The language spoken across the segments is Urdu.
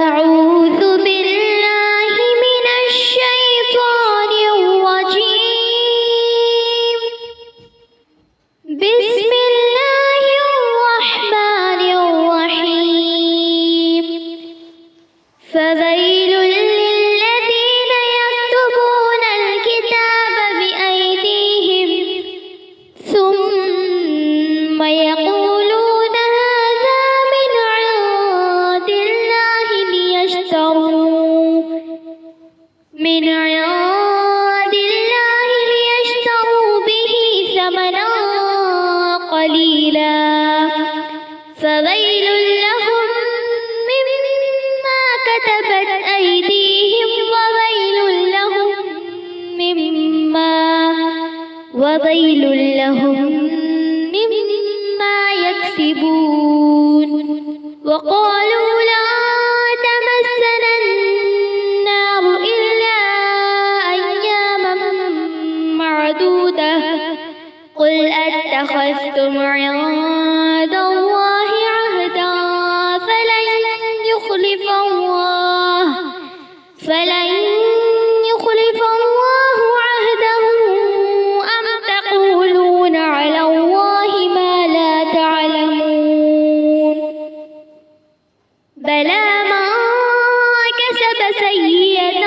أعوذ بالله من الشيطان الرجيم. بسم الله الرحمن الرحيم. فويل للذين يكتبون الكتاب بأيديهم ثم يقولون هذا من عند الله ليشتروا به ثمنا قليلا فويل لهم مما كتبت أيديهم وويل لهم مما يكسبون. وقالوا لا تمسنا النار إلا أياما معدودة قل أتخذتم عند الله عهدا فلن يخلف الله عهده أم تقولون على الله ما لا تعلمون. بلى من كسب سيئة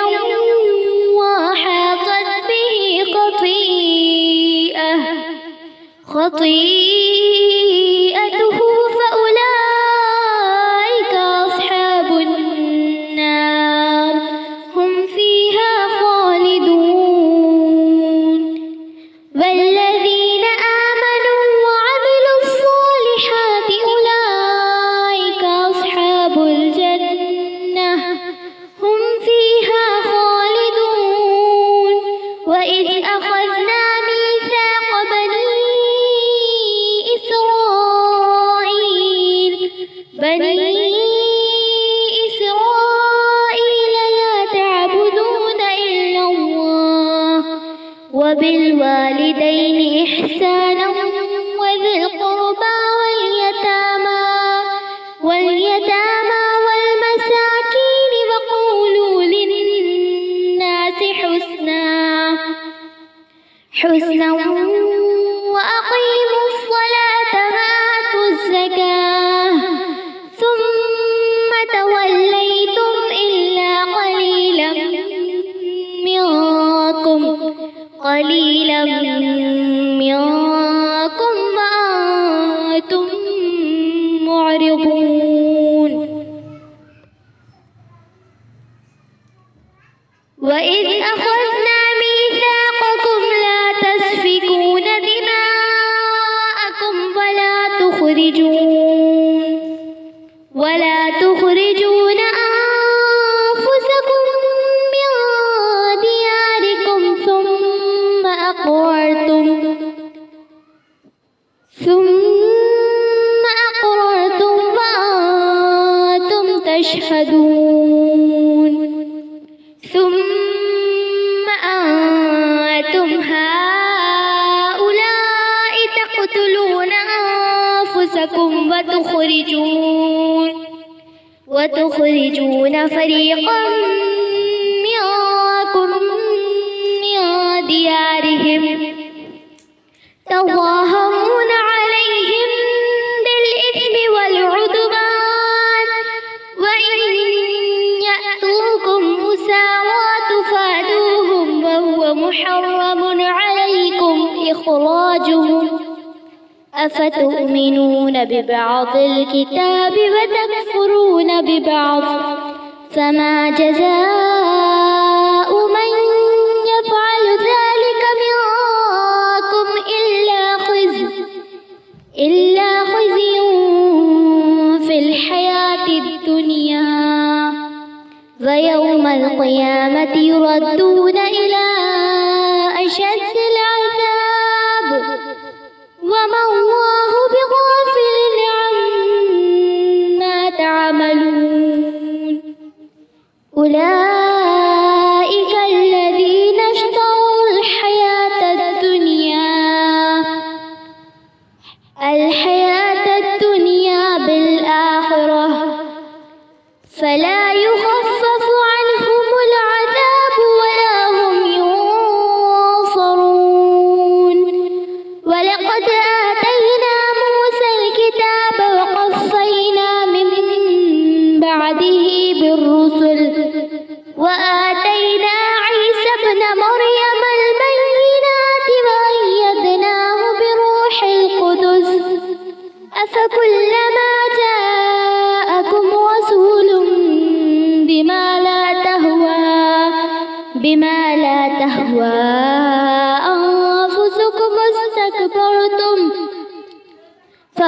وأحاطت به خطيئته فأولئك أصحاب النار هم فيها خالدون. والذين آمنوا وعملوا الصالحات أولئك أصحاب الجنة هم فيها خالدون. وإذ أخذنا ميثاق بني إسرائيل لا تعبدون إلا الله وبالوالدين إحسانا وذي القربى واليتامى والمساكين وقولوا للناس حسنا وأقيموا الصلاة وآتوا الزكاة ثم توليتم إلا قليلا منكم وأنتم معرضون. وإذ أخذنا ميثاقكم لا تسفكون دماءكم ولا تخرجون أنفسكم من دياركم ثم أقررتم وأنتم تشهدون. ثم أنتم هؤلاء تقتلون أنفسكم وتخرجون فريقا منكم من ديارهم تظاهرون عليهم بالإثم والعدوان وإن يأتوكم أسارى تفادوهم وهو محرم عليكم إخراجهم. أفتؤمنون ببعض الكتاب وتكفرون ببعض فما جزاء من يفعل ذلك منكم إلا خزي في الحياة الدنيا ويوم القيامة يردون إلى أشد العذاب وما الله بغافل عما تعملون. أولئك الذين اشتروا الحياة الدنيا بالآخرة فلا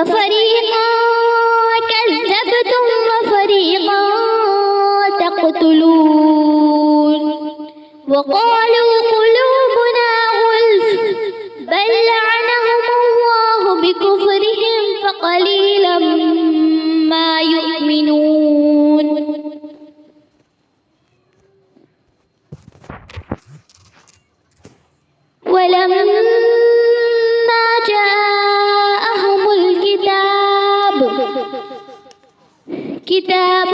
ففريقا كذبتم وفريقا تقتلون وقالوا قلوبنا غلف بل لعنهم الله بكفرهم فقليلا ما يؤمنون ولما جاءهم الكتاب كتاب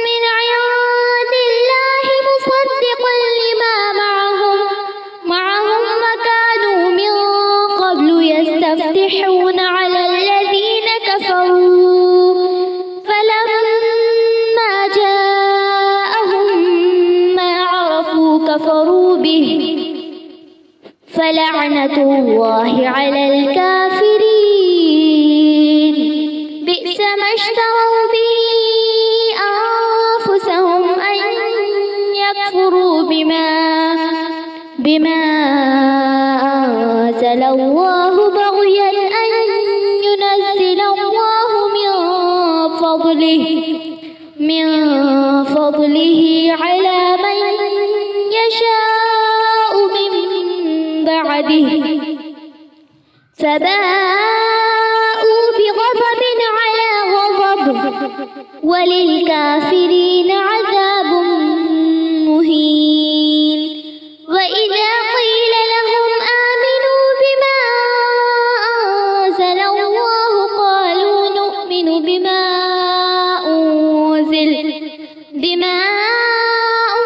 من عند الله مصدق لما معهم وكانوا من قبل يستفتحون على الذين كفروا فلما جاءهم ما عرفوا كفروا به فلعنة الله على الكافرين بئس ما اشتروا به أنفسهم أن يكفروا بما أنزل الله بغيا أن ينزل الله من فضله على من يشاء من بعده فباءوا بغضب على غضب وللكافرين عذاب مهين وإذا قيل لهم آمنوا بما أنزل الله قالوا نؤمن بما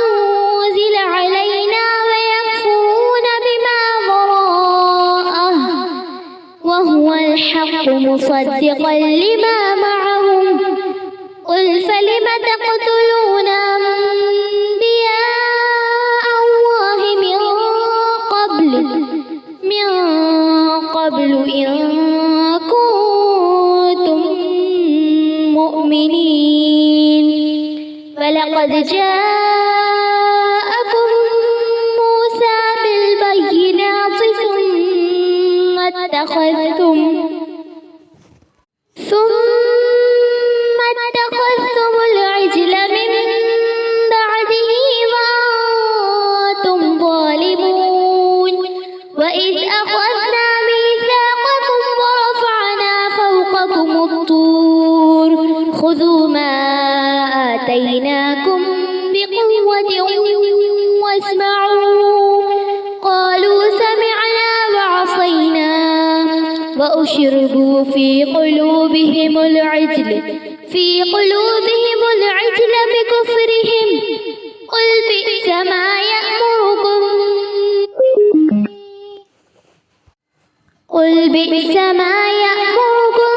أنزل علينا ويكفرون بما وراءه وهو الحق مصدقا لما معهم قل فلم تقتلون أنبياء الله من قبل إن كنتم مؤمنين فلقد جاءكم موسى بالبينات ثم اتخذتم العجل من بعده وأنتم ظالمون وإذ أخذنا ميثاقكم ورفعنا فوقكم الطور خذوا ما آتيناكم بقوة واسمعوا قالوا سمعنا وعصينا وأشربوا في قلوبهم العجل بكفرهم قل بئس ما يأمركم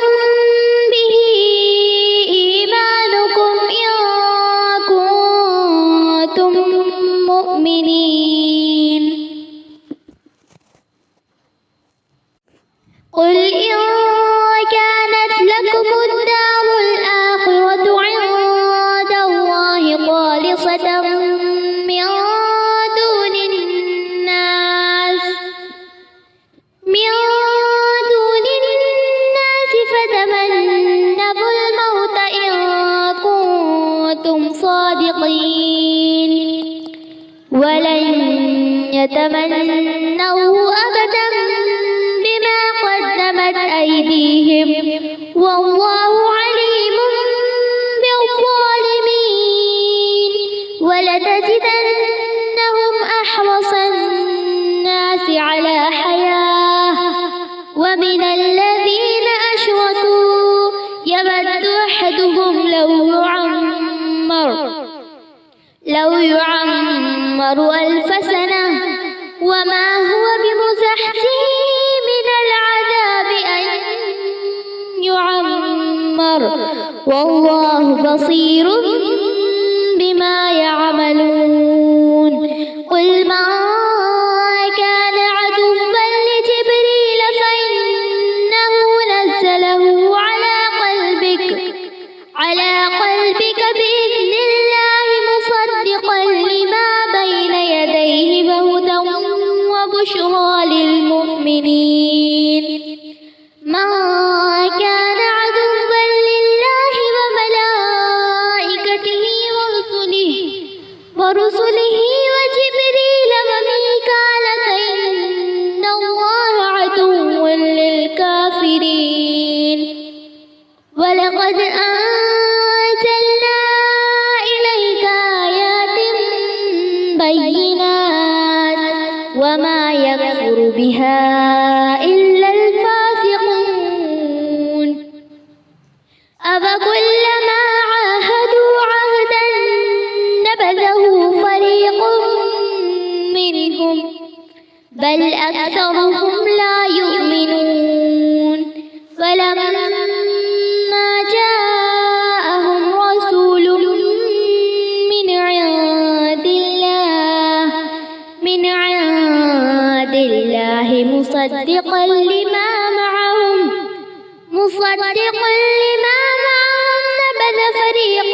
به إيمانكم إن كنتم مؤمنين قل إن كانت لكم الدار الآخرة عند الله خالصة من دون الناس فتمنوا الموت إن كنتم صادقين ولن يتمنوه أبدا بما قدمت أيديهم والله عليم بالظالمين ولتجدنهم أحرص الناس على حياة ومن الذين أشركوا يود أحدهم لو يعمر 1000 سنة وما هو بمزحزحه من العذاب أن يعمر والله بصير بما يعملون قل من كان عدوا لجبريل فإنه نزله على قلبك بإذن الله مصدقا لما بين يديه وهدى وبشرى للمؤمنين من يكفر بها إلا الفاسقون أفكلما عاهدوا عهدا نبذه فريق منهم بل أكثرهم لا يؤمنون ولما جاءهم رسول من عند الله مصدقا لما معهم نبذ فريق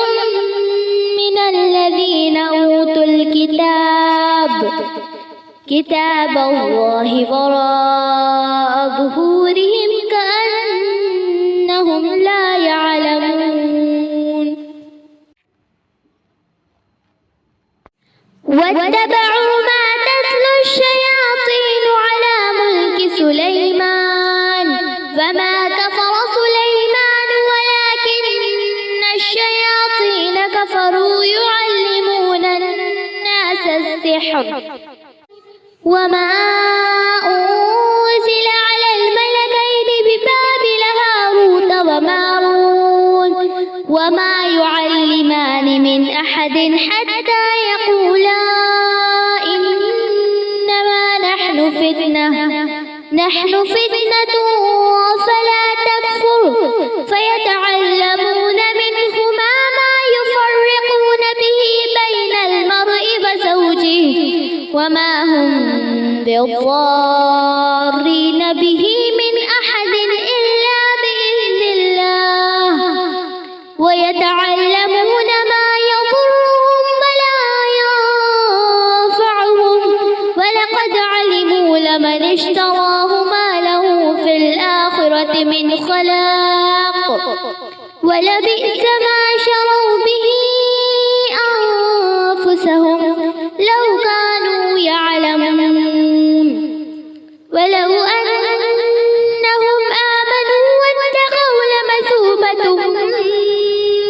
من الذين أوتوا كتاب الله وراء ظهورهم كأنهم لا يعلمون واتبعوا ما تتلو الشياطين على ملك سليمان وما كفر سليمان ولكن الشياطين كفروا يعلمون الناس السحر وما أنزل على الملكين ببابل هاروت وماروت وما يعلمان من أحد حتى يقولا إنما نحن فتنة فلا تكفر فيتعلمون منهما ما يفرقون به بين المرء وزوجه وما هم بالضارين به من أحد إلا بإذن الله ويتعلمون ما يضرهم ولا ينفعهم ولقد علموا لمن اشتراه ما له في الآخرة من خلاق ولبئس ما شروا به أنفسهم لو كانوا يعلمون ولو أنهم آمنوا واتقوا لمثوبة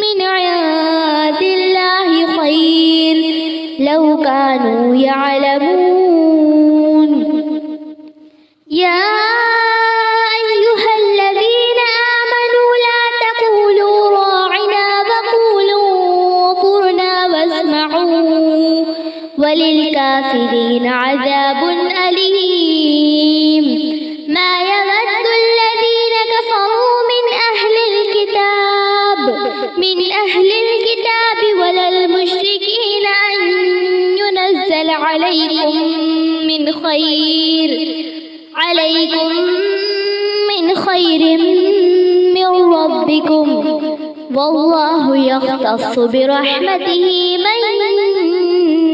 من عند الله خير لو كانوا يعلمون يا أيها الذين آمنوا لا تقولوا راعنا وقولوا انظرنا واسمعوا وللكافرين عذاب أليم ما يود الذين كفروا من أهل الكتاب ولا المشركين أن ينزل عليكم من خير من ربكم والله يختص برحمته من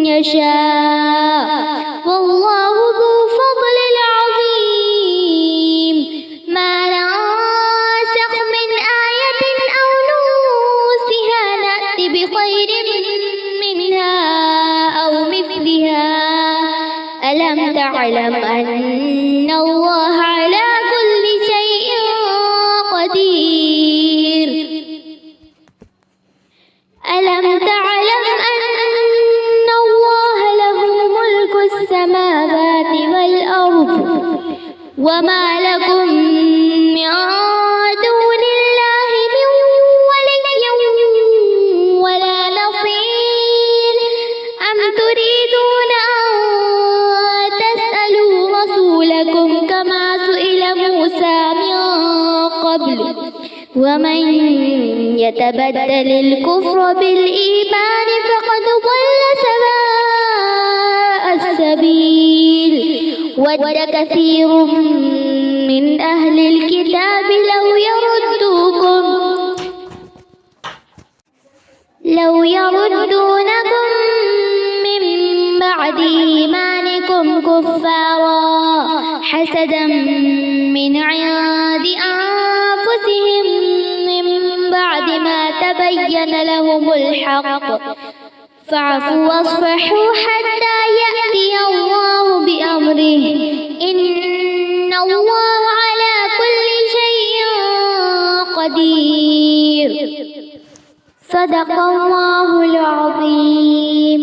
يشاء والله ذو فضل عظيم ما ننسخ من آية أو ننسها نأت بخير منها أو مثلها ألم تعلم أن الله على كل شيء قدير ألم تعلم أن الله له ملك السماوات والأرض وما لكم من دون الله من ولي ولا نصير أم تريدون أن تسألوا رسولكم كما سئل موسى من قبل ومن يتبدل الكفر بالإيمان فقد ضل سواء السبيل ود كثير من أهل الكتاب لو يردونكم من بعد إيمانكم كفارا حسدا من عند أنفسهم من بعد ما تبين لهم الحق فاعفوا واصفحوا حتى يأتي الله بأمره إن الله على كل شيء قدير صدق الله العظيم.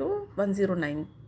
to 109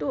to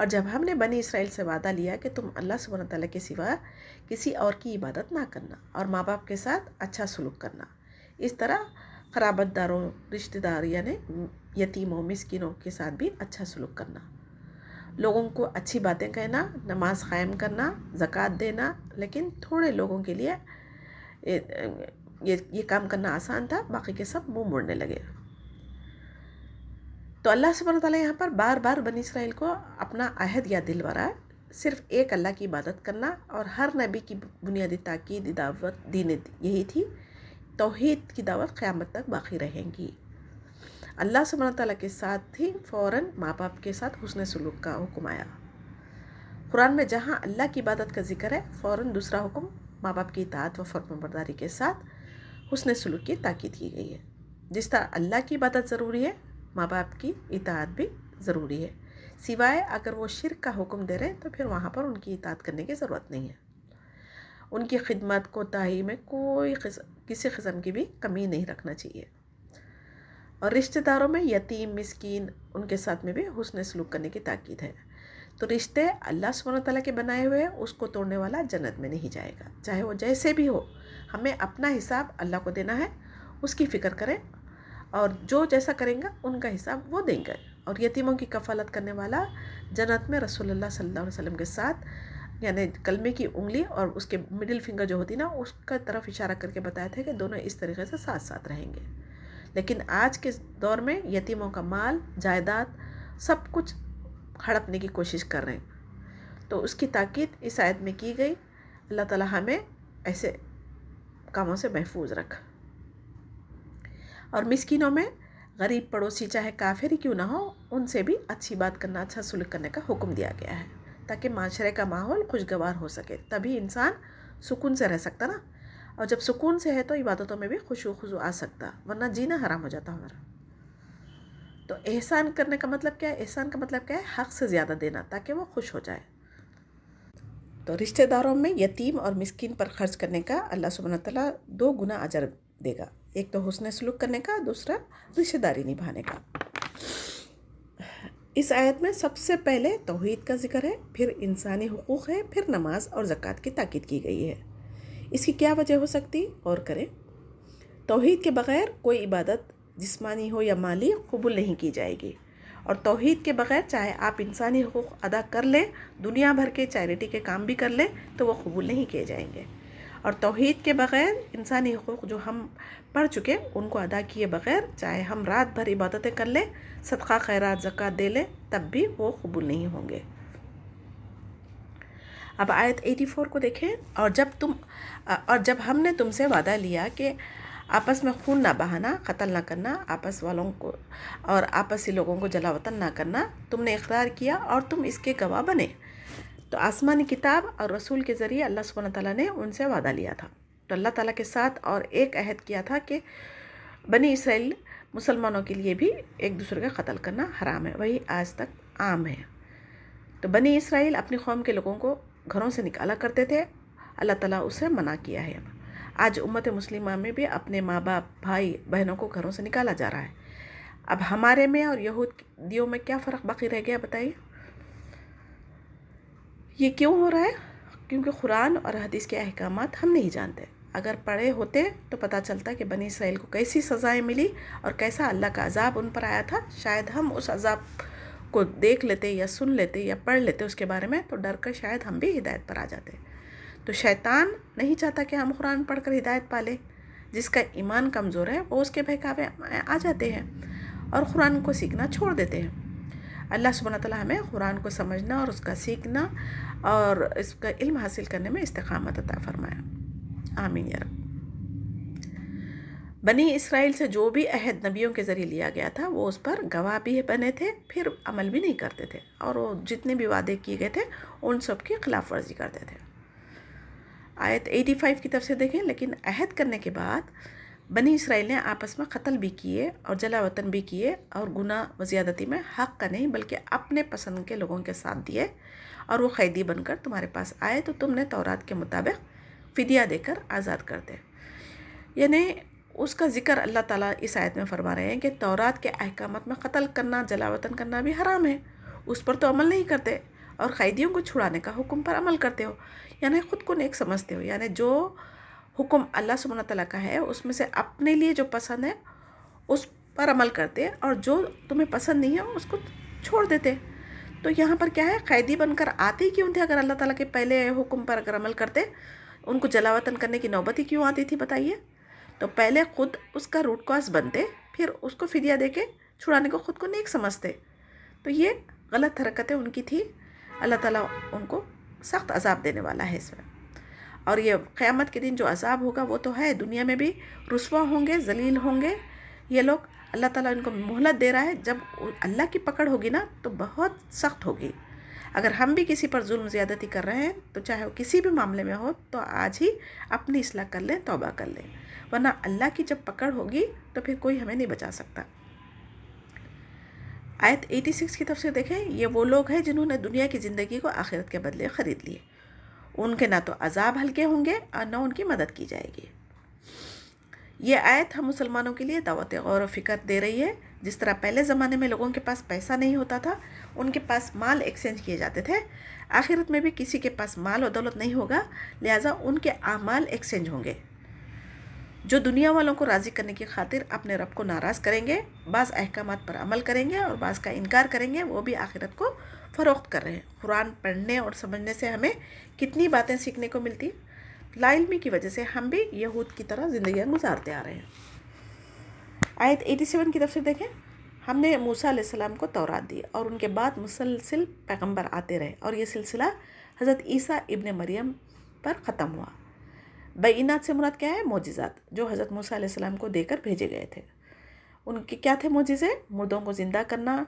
اور جب ہم نے بنی اسرائیل سے وعدہ لیا کہ تم اللہ سبحانہ تعالیٰ کے سوا کسی اور کی عبادت نہ کرنا اور ماں باپ کے ساتھ اچھا سلوک کرنا، اس طرح قرابت داروں، رشتہ دار یعنی یتیموں، مسکینوں کے ساتھ بھی اچھا سلوک کرنا، لوگوں کو اچھی باتیں کہنا، نماز قائم کرنا، زکوٰۃ دینا، لیکن تھوڑے لوگوں کے لیے یہ کام کرنا آسان تھا، باقی کے سب منہ موڑنے لگے۔ تو اللہ سبحانہ تعالیٰ یہاں پر بار بار بنی اسرائیل کو اپنا عہد یا دلورا صرف ایک اللہ کی عبادت کرنا، اور ہر نبی کی بنیادی تاکید دعوت دین یہی تھی، توحید کی دعوت قیامت تک باقی رہیں گی۔ اللہ سبحانہ تعالیٰ کے ساتھ ہی فوراً ماں باپ کے ساتھ حسن سلوک کا حکم آیا۔ قرآن میں جہاں اللہ کی عبادت کا ذکر ہے، فوراً دوسرا حکم ماں باپ کی اطاعت و فرمانبرداری کے ساتھ حسن سلوک کی تاکید کی گئی ہے۔ جس طرح اللہ کی عبادت ضروری ہے، ماں باپ کی اطاعت بھی ضروری ہے، سوائے اگر وہ شرک کا حکم دے رہے تو پھر وہاں پر ان کی اطاعت کرنے کی ضرورت نہیں ہے۔ ان کی خدمت کوتاہی میں کسی قسم کی بھی کمی نہیں رکھنا چاہیے۔ اور رشتہ داروں میں یتیم، مسکین، ان کے ساتھ میں بھی حسن سلوک کرنے کی تاکید ہے۔ تو رشتے اللہ سبحانہ تعالیٰ کے بنائے ہوئے، اس کو توڑنے والا جنت میں نہیں جائے گا، چاہے وہ جیسے بھی ہو۔ ہمیں اپنا حساب اللہ کو دینا ہے، اس کی فکر کریں، اور جو جیسا کریں گا ان کا حساب وہ دیں گے۔ اور یتیموں کی کفالت کرنے والا جنت میں رسول اللہ صلی اللہ علیہ وسلم کے ساتھ، یعنی کلمے کی انگلی اور اس کے مڈل فنگر جو ہوتی نا، اس کا طرف اشارہ کر کے بتایا تھا کہ دونوں اس طریقے سے ساتھ ساتھ رہیں گے۔ لیکن آج کے دور میں یتیموں کا مال، جائیداد، سب کچھ ہڑپنے کی کوشش کر رہے ہیں، تو اس کی تاکید اس آیت میں کی گئی۔ اللہ تعالیٰ ہمیں ایسے کاموں سے محفوظ رکھ۔ اور مسکینوں میں غریب پڑوسی چاہے کافر ہی کیوں نہ ہو، ان سے بھی اچھی بات کرنا، اچھا سلوک کرنے کا حکم دیا گیا ہے، تاکہ معاشرے کا ماحول خوشگوار ہو سکے، تبھی انسان سکون سے رہ سکتا نا۔ اور جب سکون سے ہے تو عبادتوں میں بھی خشوع خضوع آ سکتا، ورنہ جینا حرام ہو جاتا ہمارا۔ تو احسان کرنے کا مطلب کیا ہے؟ احسان کا مطلب کیا ہے؟ حق سے زیادہ دینا، تاکہ وہ خوش ہو جائے۔ تو رشتہ داروں میں یتیم اور مسکین پر خرچ کرنے کا اللہ سبحانہ تعالیٰ 2 گنا اجر دے گا، ایک تو حسن سلوک کرنے کا، دوسرا رشتہ داری نبھانے کا۔ اس آیت میں سب سے پہلے توحید کا ذکر ہے، پھر انسانی حقوق ہے، پھر نماز اور زکوٰۃ کی تاکید کی گئی ہے۔ اس کی کیا وجہ ہو سکتی؟ غور کریں۔ توحید کے بغیر کوئی عبادت جسمانی ہو یا مالی قبول نہیں کی جائے گی، اور توحید کے بغیر چاہے آپ انسانی حقوق ادا کر لیں، دنیا بھر کے چیریٹی کے کام بھی کر لیں، تو وہ قبول نہیں کیے جائیں گے۔ اور توحید کے بغیر انسانی حقوق جو ہم پڑھ چکے، ان کو ادا کیے بغیر چاہے ہم رات بھر عبادتیں کر لیں، صدقہ خیرات زکوٰۃ دے لیں، تب بھی وہ قبول نہیں ہوں گے۔ اب آیت 84 کو دیکھیں۔ اور جب ہم نے تم سے وعدہ لیا کہ آپس میں خون نہ بہانا، قتل نہ کرنا، آپس والوں کو اور آپسی لوگوں کو جلا وطن نہ کرنا، تم نے اقرار کیا اور تم اس کے گواہ بنے۔ تو آسمانی کتاب اور رسول کے ذریعے اللہ سبحانہ تعالیٰ نے ان سے وعدہ لیا تھا، تو اللہ تعالیٰ کے ساتھ اور ایک عہد کیا تھا کہ بنی اسرائیل مسلمانوں کے لیے بھی ایک دوسرے کا قتل کرنا حرام ہے، وہی آج تک عام ہے۔ تو بنی اسرائیل اپنی قوم کے لوگوں کو گھروں سے نکالا کرتے تھے، اللہ تعالیٰ اسے منع کیا ہے۔ آج امت مسلمہ میں بھی اپنے ماں باپ، بھائی بہنوں کو گھروں سے نکالا جا رہا ہے۔ اب ہمارے میں اور یہودیوں میں کیا فرق باقی رہ گیا بتائیے؟ یہ کیوں ہو رہا ہے؟ کیونکہ قرآن اور حدیث کے احکامات ہم نہیں جانتے۔ اگر پڑھے ہوتے تو پتہ چلتا کہ بنی اسرائیل کو کیسی سزائیں ملی اور کیسا اللہ کا عذاب ان پر آیا تھا، شاید ہم اس عذاب کو دیکھ لیتے یا سن لیتے یا پڑھ لیتے اس کے بارے میں، تو ڈر کر شاید ہم بھی ہدایت پر آ جاتے۔ تو شیطان نہیں چاہتا کہ ہم قرآن پڑھ کر ہدایت پالیں۔ جس کا ایمان کمزور ہے وہ اس کے بہکاوے آ جاتے ہیں اور قرآن کو سیکھنا چھوڑ دیتے ہیں۔ اللہ سبحانہ تعالیٰ ہمیں قرآن کو سمجھنا اور اس کا سیکھنا اور اس کا علم حاصل کرنے میں استقامت عطا فرمایا، آمین یا رب۔ بنی اسرائیل سے جو بھی عہد نبیوں کے ذریعے لیا گیا تھا، وہ اس پر گواہ بھی بنے تھے، پھر عمل بھی نہیں کرتے تھے، اور وہ جتنے بھی وعدے کیے گئے تھے ان سب کی خلاف ورزی کرتے تھے۔ آیت 85 کی طرف سے دیکھیں۔ لیکن عہد کرنے کے بعد بنی اسرائیل نے آپس میں قتل بھی کیے اور جلا وطن بھی کیے، اور گناہ و زیادتی میں حق کا نہیں بلکہ اپنے پسند کے لوگوں کے ساتھ دیے، اور وہ قیدی بن کر تمہارے پاس آئے تو تم نے تورات کے مطابق فدیہ دے کر آزاد کر دے۔ یعنی اس کا ذکر اللہ تعالیٰ اس آیت میں فرما رہے ہیں کہ تورات کے احکامات میں قتل کرنا، جلا وطن کرنا بھی حرام ہے، اس پر تو عمل نہیں کرتے اور قیدیوں کو چھڑانے کا حکم پر عمل کرتے ہو، یعنی خود کو نیک سمجھتے ہو، یعنی جو حکم اللہ سبحانہ تعالیٰ کا ہے اس میں سے اپنے لیے جو پسند ہے اس پر عمل کرتے اور جو تمہیں پسند نہیں ہے اس کو چھوڑ دیتے. تو یہاں پر کیا ہے، قیدی بن کر آتے ہی کیوں تھے؟ اگر اللہ تعالیٰ کے پہلے حکم پر اگر عمل کرتے ان کو جلا وطن کرنے کی نوبت ہی کیوں آتی تھی بتائیے؟ تو پہلے خود اس کا روٹ کاز بنتے، پھر اس کو فدیہ دے کے چھڑانے کو خود کو نیک سمجھتے. تو یہ غلط حرکتیں ان کی تھی. اللہ تعالیٰ ان کو سخت عذاب دینے والا ہے اس میں. اور یہ قیامت کے دن جو عذاب ہوگا وہ تو ہے، دنیا میں بھی رسوا ہوں گے، ذلیل ہوں گے یہ لوگ. اللہ تعالیٰ ان کو مہلت دے رہا ہے، جب اللہ کی پکڑ ہوگی نا تو بہت سخت ہوگی. اگر ہم بھی کسی پر ظلم زیادتی کر رہے ہیں تو چاہے وہ کسی بھی معاملے میں ہو تو آج ہی اپنی اصلاح کر لیں، توبہ کر لیں، ورنہ اللہ کی جب پکڑ ہوگی تو پھر کوئی ہمیں نہیں بچا سکتا. آیت 86 کی تفسیر دیکھیں. یہ وہ لوگ ہیں جنہوں نے دنیا کی زندگی کو آخرت کے بدلے خرید لیے. ان کے نہ تو عذاب ہلکے ہوں گے اور نہ ان کی مدد کی جائے گی. یہ آیت ہم مسلمانوں کے لیے دعوت غور و فکر دے رہی ہے. جس طرح پہلے زمانے میں لوگوں کے پاس پیسہ نہیں ہوتا تھا، ان کے پاس مال ایکسچینج کیے جاتے تھے، آخرت میں بھی کسی کے پاس مال و دولت نہیں ہوگا، لہٰذا ان کے اعمال ایکسچینج ہوں گے. جو دنیا والوں کو راضی کرنے کی خاطر اپنے رب کو ناراض کریں گے، بعض احکامات پر عمل کریں گے اور بعض کا انکار کریں گے، وہ بھی آخرت کو فروخت کر رہے ہیں. قرآن پڑھنے اور سمجھنے سے ہمیں کتنی باتیں سیکھنے کو ملتی. لا علمی کی وجہ سے ہم بھی یہود کی طرح زندگیاں گزارتے آ رہے ہیں. آیت 87 کی تفسیر دیکھیں. ہم نے موسیٰ علیہ السلام کو تورات دی اور ان کے بعد مسلسل پیغمبر آتے رہے اور یہ سلسلہ حضرت عیسیٰ ابن مریم پر ختم ہوا. بینات سے مراد کیا ہے؟ معجزات جو حضرت موسیٰ علیہ السلام کو دے کر بھیجے گئے تھے. ان کے کیا تھے معجزے؟ مردوں کو زندہ کرنا،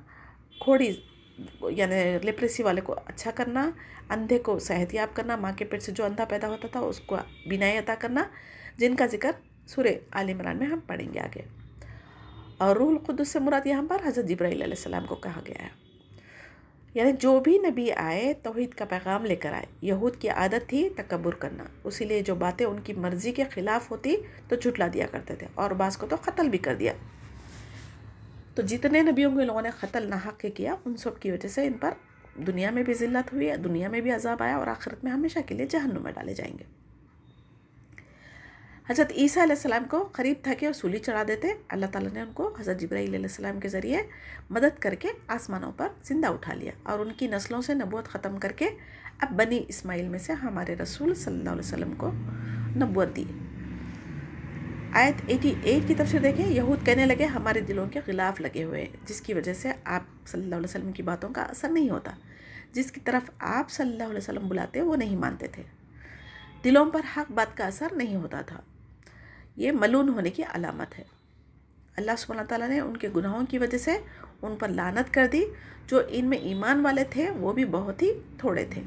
کھوڑی یعنی لیپریسی والے کو اچھا کرنا، اندھے کو صحت یاب کرنا، ماں کے پیٹ سے جو اندھا پیدا ہوتا تھا اس کو بینائی عطا کرنا، جن کا ذکر سورہ آل عمران میں ہم پڑھیں گے آگے. اور روح القدس سے مراد یہاں پر حضرت جبرائیل علیہ السلام کو کہا گیا ہے. یعنی جو بھی نبی آئے توحید کا پیغام لے کر آئے. یہود کی عادت تھی تکبر کرنا، اسی لیے جو باتیں ان کی مرضی کے خلاف ہوتی تو جھٹلا دیا کرتے تھے اور بعض کو تو قتل بھی کر دیا. تو جتنے نبیوں کو لوگوں نے قتل ناحق کے کیا، ان سب کی وجہ سے ان پر دنیا میں بھی ذلت ہوئی، دنیا میں بھی عذاب آیا اور آخرت میں ہمیشہ کے لیے جہنم میں ڈالے جائیں گے. حضرت عیسیٰ علیہ السلام کو قریب تھا کہ وہ سولی چڑھا دیتے. اللہ تعالیٰ نے ان کو حضرت جبرائیل علیہ السلام کے ذریعے مدد کر کے آسمانوں پر زندہ اٹھا لیا اور ان کی نسلوں سے نبوت ختم کر کے اب بنی اسماعیل میں سے ہمارے رسول صلی اللہ علیہ وسلم کو نبوت دی. آیت 88 کی تفسیر دیکھیں. یہود کہنے لگے ہمارے دلوں کے غلاف لگے ہوئے ہیں، جس کی وجہ سے آپ صلی اللہ علیہ وسلم کی باتوں کا اثر نہیں ہوتا. جس کی طرف آپ صلی اللہ علیہ وسلم بلاتے وہ نہیں مانتے تھے. دلوں پر حق بات کا اثر نہیں ہوتا تھا. یہ ملعون ہونے کی علامت ہے. اللہ سبحانہ تعالیٰ نے ان کے گناہوں کی وجہ سے ان پر لعنت کر دی. جو ان میں ایمان والے تھے وہ بھی بہت ہی تھوڑے تھے.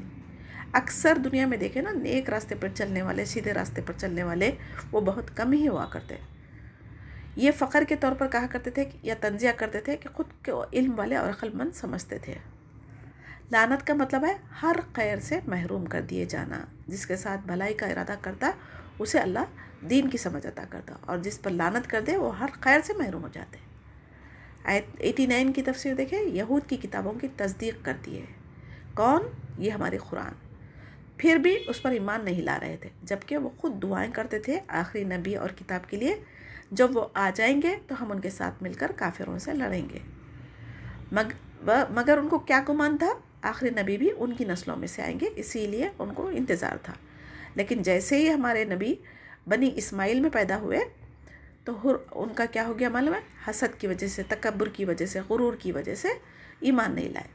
اکثر دنیا میں دیکھیں نا، نیک راستے پر چلنے والے، سیدھے راستے پر چلنے والے وہ بہت کم ہی ہوا کرتے. یہ فخر کے طور پر کہا کرتے تھے یا تنزیہ کرتے تھے کہ خود کو علم والے اور عقل مند سمجھتے تھے. لعنت کا مطلب ہے ہر خیر سے محروم کر دیے جانا. جس کے ساتھ بھلائی کا ارادہ کرتا اسے اللہ دین کی سمجھ عطا کرتا، اور جس پر لعنت کر دے وہ ہر خیر سے محروم ہو جاتے. آیت 89 کی تفسیر دیکھیں. یہود کی کتابوں کی تصدیق کرتی ہے. کون؟ یہ ہماری قرآن. پھر بھی اس پر ایمان نہیں لا رہے تھے، جبکہ وہ خود دعائیں کرتے تھے آخری نبی اور کتاب کے لیے. جب وہ آ جائیں گے تو ہم ان کے ساتھ مل کر کافروں سے لڑیں گے. مگر ان کو کیا گمان تھا؟ آخری نبی بھی ان کی نسلوں میں سے آئیں گے، اسی لیے ان کو انتظار تھا. لیکن جیسے ہی ہمارے نبی بنی اسماعیل میں پیدا ہوئے تو ان کا کیا ہو گیا معلوم ہے؟ حسد کی وجہ سے، تکبر کی وجہ سے، غرور کی وجہ سے ایمان نہیں لائے.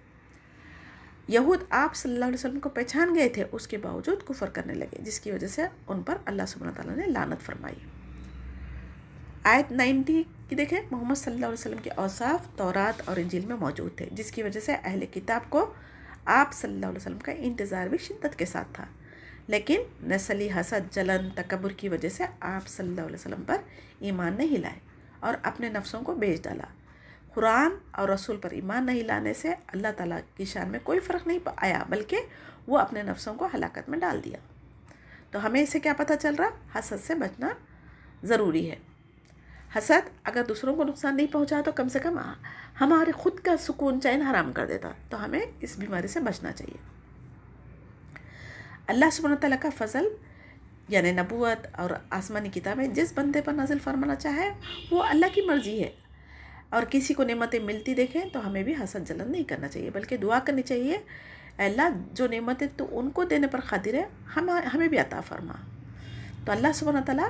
یہود آپ صلی اللہ علیہ وسلم کو پہچان گئے تھے، اس کے باوجود کفر کرنے لگے، جس کی وجہ سے ان پر اللہ سبحانہ تعالیٰ نے لعنت فرمائی. آیت 90 کی دیکھیں. محمد صلی اللہ علیہ وسلم کے اوصاف تورات اور انجیل میں موجود تھے، جس کی وجہ سے اہل کتاب کو آپ صلی اللہ علیہ وسلم کا انتظار بھی شدت کے ساتھ تھا. لیکن نسلی حسد، جلن، تکبر کی وجہ سے آپ صلی اللہ علیہ وسلم پر ایمان نہیں لائے اور اپنے نفسوں کو بیچ ڈالا. قرآن اور رسول پر ایمان نہیں لانے سے اللہ تعالیٰ کی شان میں کوئی فرق نہیں آیا، بلکہ وہ اپنے نفسوں کو ہلاکت میں ڈال دیا. تو ہمیں اسے کیا پتہ چل رہا؟ حسد سے بچنا ضروری ہے. حسد اگر دوسروں کو نقصان نہیں پہنچا تو کم سے کم ہمارے خود کا سکون چین حرام کر دیتا. تو ہمیں اس بیماری سے بچنا چاہیے. اللہ سبحانہ تعالیٰ کا فضل یعنی نبوت اور آسمانی کتابیں جس بندے پر نازل فرمانا چاہے وہ اللہ کی مرضی ہے. اور کسی کو نعمتیں ملتی دیکھیں تو ہمیں بھی حسد جلن نہیں کرنا چاہیے بلکہ دعا کرنی چاہیے اللہ جو نعمتیں تو ان کو دینے پر قادر ہے ہمیں بھی عطا فرما. تو اللہ سبحانہ تعالیٰ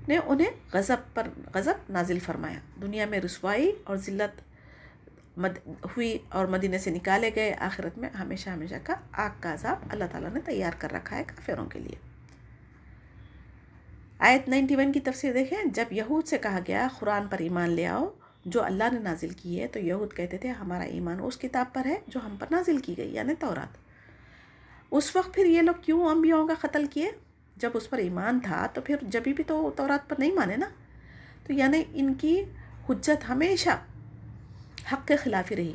نے انہیں غضب نازل فرمایا. دنیا میں رسوائی اور ذلت ہوئی اور مدینے سے نکالے گئے. آخرت میں ہمیشہ ہمیشہ کا آگ کا عذاب اللہ تعالیٰ نے تیار کر رکھا ہے کافروں کے لیے. آیت 91 کی تفسیر دیکھیں. جب یہود سے کہا گیا قرآن پر ایمان لے آؤ جو اللہ نے نازل کی ہے تو یہود کہتے تھے ہمارا ایمان اس کتاب پر ہے جو ہم پر نازل کی گئی یعنی تورات. اس وقت پھر یہ لوگ کیوں انبیاؤں کا قتل کیے؟ جب اس پر ایمان تھا تو پھر جبھی بھی تو تورات پر نہیں مانے نا. تو یعنی ان کی حجت ہمیشہ حق کے خلاف ہی رہی.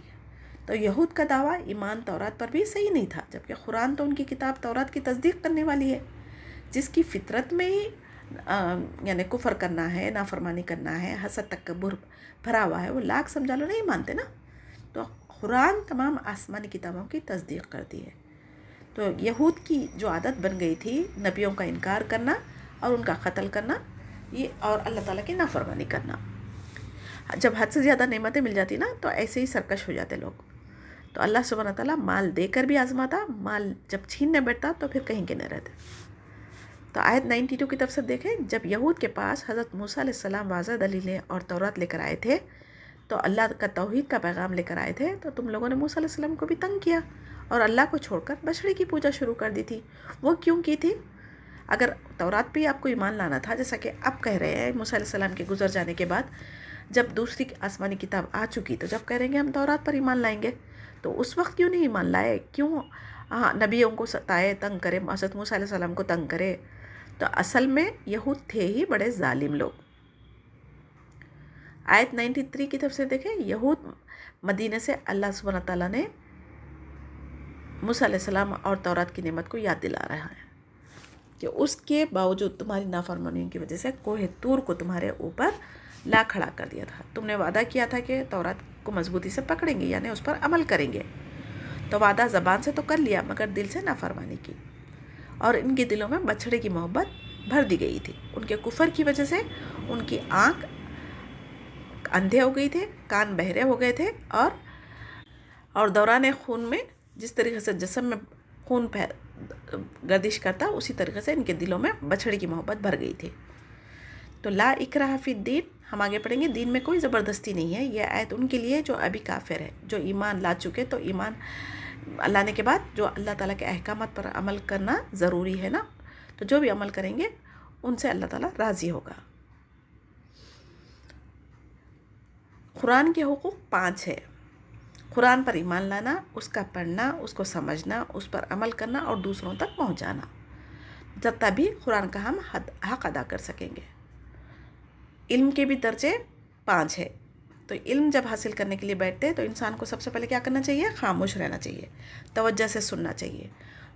تو یہود کا دعویٰ ایمان تورات پر بھی صحیح نہیں تھا جبکہ قرآن تو ان کی کتاب تورات کی تصدیق کرنے والی ہے جس کی فطرت میں ہی یعنی کفر کرنا ہے نافرمانی کرنا ہے حسد تکبر بھرا ہوا ہے. وہ لاکھ سمجھا لو نہیں مانتے نا. تو قرآن تمام آسمانی کتابوں کی تصدیق کرتی ہے. تو یہود کی جو عادت بن گئی تھی نبیوں کا انکار کرنا اور ان کا قتل کرنا یہ اور اللہ تعالیٰ کی نافرمانی کرنا. جب حد سے زیادہ نعمتیں مل جاتی نا تو ایسے ہی سرکش ہو جاتے لوگ. تو اللہ سبحانہ تعالیٰ مال دے کر بھی آزماتا. مال جب چھیننے بیٹھتا تو پھر کہیں کے نہیں رہتے. تو آیت 92 کی تفسیر دیکھیں. جب یہود کے پاس حضرت موسیٰ علیہ السلام واضح دلیلیں اور تورات لے کر آئے تھے تو اللہ کا توحید کا پیغام لے کر آئے تھے تو تم لوگوں نے موسیٰ علیہ السلام کو بھی تنگ کیا اور اللہ کو چھوڑ کر بچڑے کی پوجا شروع کر دی تھی. وہ کیوں کی تھی؟ اگر تورات پہ آپ کو ایمان لانا تھا جیسا کہ اب کہہ رہے ہیں موسیٰ علیہ السلام کے گزر جانے کے بعد جب دوسری آسمانی کتاب آ چکی تو جب کہہ رہیں گے ہم تورات پر ایمان لائیں گے تو اس وقت کیوں نہیں ایمان لائے؟ کیوں نبیوں کو ستائے تنگ کرے حضرت موسیٰ علیہ السلام کو تنگ کرے؟ تو اصل میں یہود تھے ہی بڑے ظالم لوگ. آیت 93 کی تفسیر دیکھیں. یہود مدینے سے اللہ سبحانہ تعالیٰ نے موسیٰ علیہ السلام اور تورات کی نعمت کو یاد دلا رہا ہے کہ اس کے باوجود تمہاری نافرمانی کی وجہ سے کوہ طور کو تمہارے اوپر لا کھڑا کر دیا تھا. تم نے وعدہ کیا تھا کہ تورات کو مضبوطی سے پکڑیں گے یعنی اس پر عمل کریں گے. تو وعدہ زبان سے تو کر لیا مگر دل سے نافرمانی کی اور ان کے دلوں میں بچھڑے کی محبت بھر دی گئی تھی. ان کے کفر کی وجہ سے ان کی آنکھ اندھے ہو گئی تھے کان بہرے ہو گئے تھے اور دوران خون میں جس طریقے سے جسم میں خون گردش کرتا اسی طریقے سے ان کے دلوں میں بچھڑے کی محبت بھر گئی تھی. تو لا اکراہ فی الدین ہم آگے پڑھیں گے. دین میں کوئی زبردستی نہیں ہے. یہ آیت ان کے لیے جو ابھی کافر ہے جو ایمان لا چکے. تو ایمان لانے کے بعد جو اللہ تعالیٰ کے احکامات پر عمل کرنا ضروری ہے نا. تو جو بھی عمل کریں گے ان سے اللہ تعالیٰ راضی ہوگا. قرآن کے حقوق 5 ہے. قرآن پر ایمان لانا اس کا پڑھنا اس کو سمجھنا اس پر عمل کرنا اور دوسروں تک پہنچانا جب تبھی قرآن کا ہم حق ادا کر سکیں گے. علم کے بھی درجے 5 ہے. تو علم جب حاصل کرنے کے لیے بیٹھتے تو انسان کو سب سے پہلے کیا کرنا چاہیے؟ خاموش رہنا چاہیے. توجہ سے سننا چاہیے.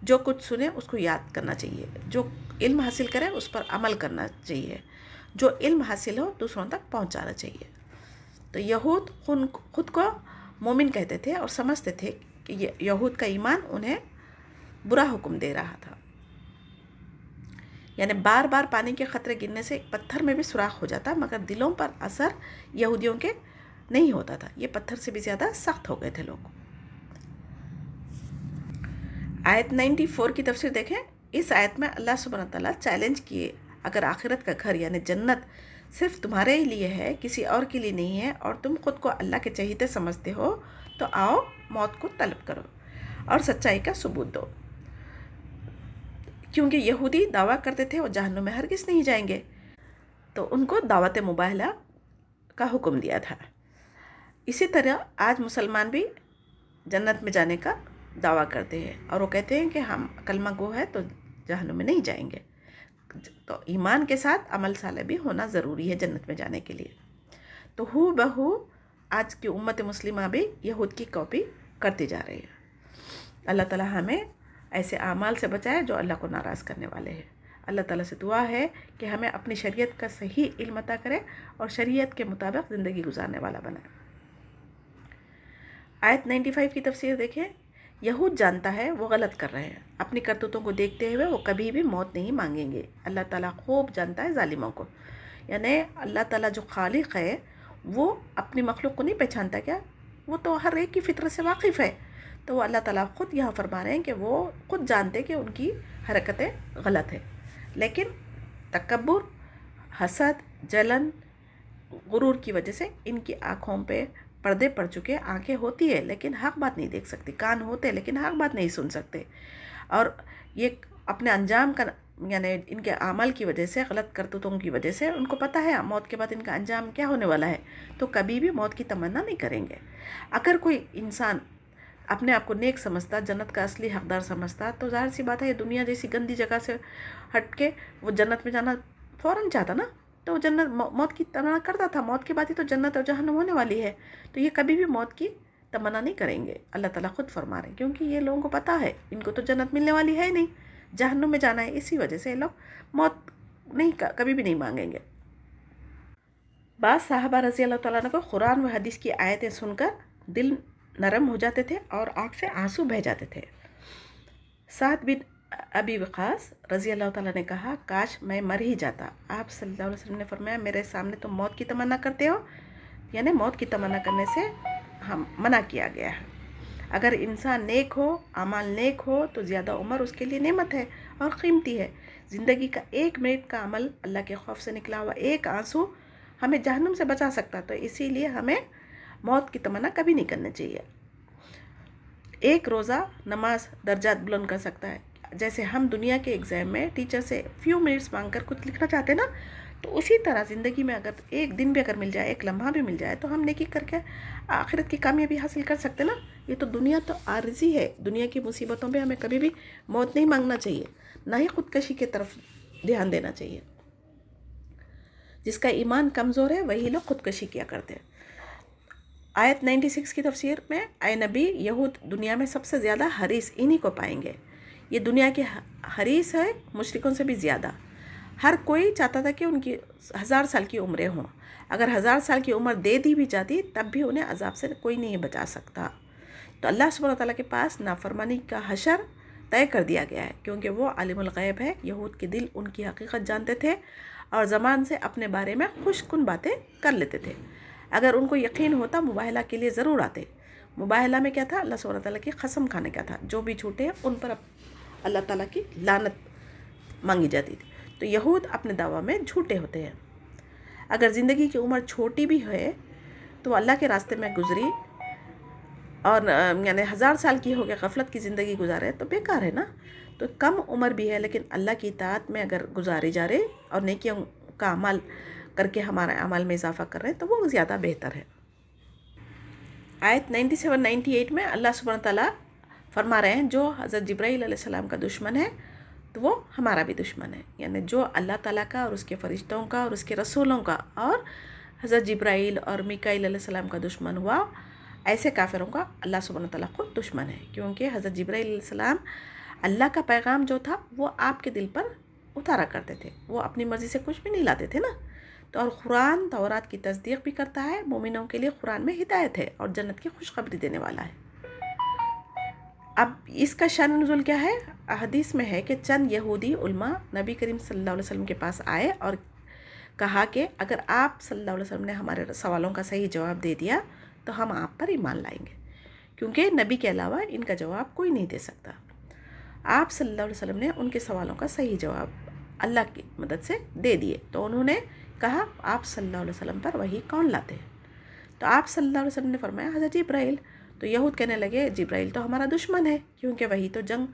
جو کچھ سنے اس کو یاد کرنا چاہیے. جو علم حاصل کرے اس پر عمل کرنا چاہیے. جو علم حاصل ہو دوسروں تک پہنچانا چاہیے. تو یہود خود کو مومن کہتے تھے اور سمجھتے تھے کہ یہود کا ایمان انہیں برا حکم دے رہا تھا. یعنی بار بار پانی کے قطرے گرنے سے ایک پتھر میں بھی سوراخ ہو جاتا مگر دلوں پر اثر یہودیوں کے نہیں ہوتا تھا. یہ پتھر سے بھی زیادہ سخت ہو گئے تھے لوگ. آیت 94 کی تفسیر دیکھیں. اس آیت میں اللہ سبحانہ تعالیٰ چیلنج کیے اگر آخرت کا گھر یعنی جنت صرف تمہارے ہی لیے ہے کسی اور کے لیے نہیں ہے اور تم خود کو اللہ کے چہیتے سمجھتے ہو تو آؤ موت کو طلب کرو اور سچائی کا ثبوت دو. کیونکہ یہودی دعویٰ کرتے تھے وہ جہنم میں ہرگز نہیں جائیں گے تو ان کو دعوت مباہلہ کا حکم دیا تھا. اسی طرح آج مسلمان بھی جنت میں جانے کا دعویٰ کرتے ہیں اور وہ کہتے ہیں کہ ہم کلمہ گو ہے تو جہنم میں نہیں جائیں گے. تو ایمان کے ساتھ عمل صالح بھی ہونا ضروری ہے جنت میں جانے کے لیے. تو ہو بہو آج کی امت مسلمہ بھی یہود کی کاپی کرتی جا رہی ہے. اللہ تعالیٰ ہمیں ایسے اعمال سے بچائے جو اللہ کو ناراض کرنے والے ہیں. اللہ تعالیٰ سے دعا ہے کہ ہمیں اپنی شریعت کا صحیح علم عطا کرے اور شریعت کے مطابق زندگی گزارنے والا بنائے۔ آیت 95 کی تفسیر دیکھیں، یہود جانتا ہے وہ غلط کر رہے ہیں، اپنی کرتوتوں کو دیکھتے ہوئے وہ کبھی بھی موت نہیں مانگیں گے۔ اللہ تعالیٰ خوب جانتا ہے ظالموں کو، یعنی اللہ تعالیٰ جو خالق ہے وہ اپنی مخلوق کو نہیں پہچانتا کیا؟ وہ تو ہر ایک کی فطرت سے واقف ہے۔ تو وہ اللہ تعالیٰ خود یہاں فرما رہے ہیں کہ وہ خود جانتے کہ ان کی حرکتیں غلط ہیں، لیکن تکبر، حسد، جلن، غرور کی وجہ سے ان کی آنکھوں پہ پردے پڑ چکے، آنکھیں ہوتی ہے لیکن حق بات نہیں دیکھ سکتی، کان ہوتے لیکن حق بات نہیں سن سکتے، اور یہ اپنے انجام کا یعنی ان کے اعمال کی وجہ سے، غلط کرتوتوں کی وجہ سے ان کو پتہ ہے موت کے بعد ان کا انجام کیا ہونے والا ہے، تو کبھی بھی موت کی تمنا نہیں کریں گے۔ اگر کوئی انسان اپنے آپ کو نیک سمجھتا، جنت کا اصلی حقدار سمجھتا، تو ظاہر سی بات ہے یہ دنیا جیسی گندی جگہ سے ہٹ کے وہ جنت میں جانا فوراً چاہتا نا، تو وہ جنت موت کی تمنا کرتا تھا، موت کے بعد ہی تو جنت اور جہنم ہونے والی ہے، تو یہ کبھی بھی موت کی تمنا نہیں کریں گے۔ اللہ تعالیٰ خود فرما رہے ہیں کیونکہ یہ لوگوں کو پتہ ہے ان کو تو جنت ملنے والی ہے ہی نہیں، جہنم میں جانا ہے، اسی وجہ سے یہ لوگ موت نہیں کبھی بھی نہیں مانگیں گے۔ بعض صحابہ رضی اللہ تعالیٰ عنہ کو قرآن و حدیث کی آیتیں سن کر دل نرم ہو جاتے تھے اور آنکھ سے آنسو بہہ جاتے تھے۔ سعد بن ابی وقاص رضی اللہ تعالیٰ نے کہا، کاش میں مر ہی جاتا۔ آپ صلی اللہ علیہ وسلم نے فرمایا، میرے سامنے تم موت کی تمنا کرتے ہو، یعنی موت کی تمنا کرنے سے ہم منع کیا گیا ہے۔ اگر انسان نیک ہو، اعمال نیک ہو، تو زیادہ عمر اس کے لیے نعمت ہے اور قیمتی ہے۔ زندگی کا 1 منٹ کا عمل، اللہ کے خوف سے نکلا ہوا ایک آنسو ہمیں جہنم سے بچا سکتا، تو اسی لیے ہمیں موت کی تمنا کبھی نہیں کرنی چاہیے۔ ایک روزہ نماز درجات بلند کر سکتا ہے۔ جیسے ہم دنیا کے ایگزام میں ٹیچر سے فیو منٹس مانگ کر کچھ لکھنا چاہتے ہیں نا، تو اسی طرح زندگی میں اگر ایک دن بھی اگر مل جائے، ایک لمحہ بھی مل جائے، تو ہم نیکی کر کے آخرت کی کامیابی حاصل کر سکتے نا۔ یہ تو دنیا تو عارضی ہے، دنیا کی مصیبتوں پہ ہمیں کبھی بھی موت نہیں مانگنا چاہیے، نہ ہی خودکشی کی طرف دھیان دینا چاہیے۔ جس کا ایمان کمزور ہے وہی لوگ خودکشی کیا کرتے ہیں۔ آیت 96 کی تفسیر میں، اے نبی، یہود دنیا میں سب سے زیادہ حریص انہی کو پائیں گے۔ یہ دنیا کے حریص ہے مشرکوں سے بھی زیادہ۔ ہر کوئی چاہتا تھا کہ ان کی 1000 سال کی عمریں ہوں، اگر 1000 سال کی عمر دے دی بھی جاتی تب بھی انہیں عذاب سے کوئی نہیں بچا سکتا۔ تو اللہ سبحانہ وتعالیٰ کے پاس نافرمانی کا حشر طے کر دیا گیا ہے، کیونکہ وہ عالم الغیب ہے۔ یہود کے دل ان کی حقیقت جانتے تھے اور زبان سے اپنے بارے میں خوش کن باتیں کر لیتے تھے۔ اگر ان کو یقین ہوتا مباہلہ کے لیے ضرور آتے۔ مباہلہ میں کیا تھا؟ اللہ سبحانہ تعالیٰ کی قسم کھانے کا تھا، جو بھی جھوٹے ہیں ان پر اللہ تعالیٰ کی لعنت مانگی جاتی تھی۔ تو یہود اپنے دعویٰ میں جھوٹے ہوتے ہیں۔ اگر زندگی کی عمر چھوٹی بھی ہے تو اللہ کے راستے میں گزری اور یعنی 1000 سال کی ہو کے غفلت کی زندگی گزارے تو بیکار ہے نا۔ تو کم عمر بھی ہے لیکن اللہ کی اطاعت میں اگر گزاری جا رہے اور نیکیوں کا عمل کر کے ہمارے عمل میں اضافہ کر رہے ہیں تو وہ زیادہ بہتر ہے۔ آیت 97-98 میں اللہ سبحانہ تعالیٰ فرما رہے ہیں، جو حضرت جبرائیل علیہ السلام کا دشمن ہے تو وہ ہمارا بھی دشمن ہے، یعنی جو اللہ تعالیٰ کا اور اس کے فرشتوں کا اور اس کے رسولوں کا اور حضرت جبرائیل اور میکائیل علیہ السلام کا دشمن ہوا، ایسے کافروں کا اللہ سبحانہ تعالیٰ خود دشمن ہے، کیونکہ حضرت جبرائیل علیہ السلام اللہ کا پیغام جو تھا وہ آپ کے دل پر اتارا کرتے تھے، وہ اپنی مرضی سے کچھ بھی نہیں لاتے تھے نا۔ تو اور قرآن تورات کی تصدیق بھی کرتا ہے، مومنوں کے لیے قرآن میں ہدایت ہے اور جنت کی خوشخبری دینے والا ہے۔ اب اس کا شان نزول کیا ہے؟ حدیث میں ہے کہ چند یہودی علماء نبی کریم صلی اللہ علیہ وسلم کے پاس آئے اور کہا کہ اگر آپ صلی اللہ علیہ وسلم نے ہمارے سوالوں کا صحیح جواب دے دیا تو ہم آپ پر ایمان لائیں گے، کیونکہ نبی کے علاوہ ان کا جواب کوئی نہیں دے سکتا۔ آپ صلی اللہ علیہ وسلم نے ان کے سوالوں کا صحیح جواب اللہ کی مدد سے دے دیے، تو انہوں نے کہا آپ صلی اللہ علیہ وسلم پر وحی کون لاتے ہیں؟ تو آپ صلی اللہ علیہ وسلم نے فرمایا حضرت جبرائیل۔ تو یہود کہنے لگے جبرائیل تو ہمارا دشمن ہے، کیونکہ وہی تو جنگ،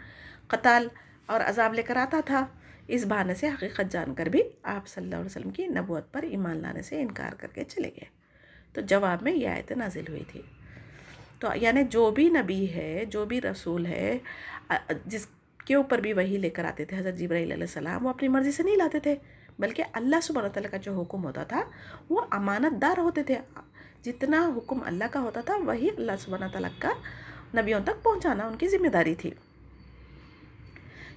قتال اور عذاب لے کر آتا تھا۔ اس بہانے سے حقیقت جان کر بھی آپ صلی اللہ علیہ وسلم کی نبوت پر ایمان لانے سے انکار کر کے چلے گئے۔ تو جواب میں یہ آیت نازل ہوئی تھی۔ تو یعنی جو بھی نبی ہے، جو بھی رسول ہے، جس کے اوپر بھی وحی لے کر آتے تھے حضرت جبرائیل علیہ السلام، وہ اپنی مرضی سے نہیں لاتے تھے، بلکہ اللہ سبحانہ تعالیٰ کا جو حکم ہوتا تھا وہ امانت دار ہوتے تھے۔ جتنا حکم اللہ کا ہوتا تھا وہی اللہ سبحانہ تعالیٰ کا نبیوں تک پہنچانا ان کی ذمہ داری تھی۔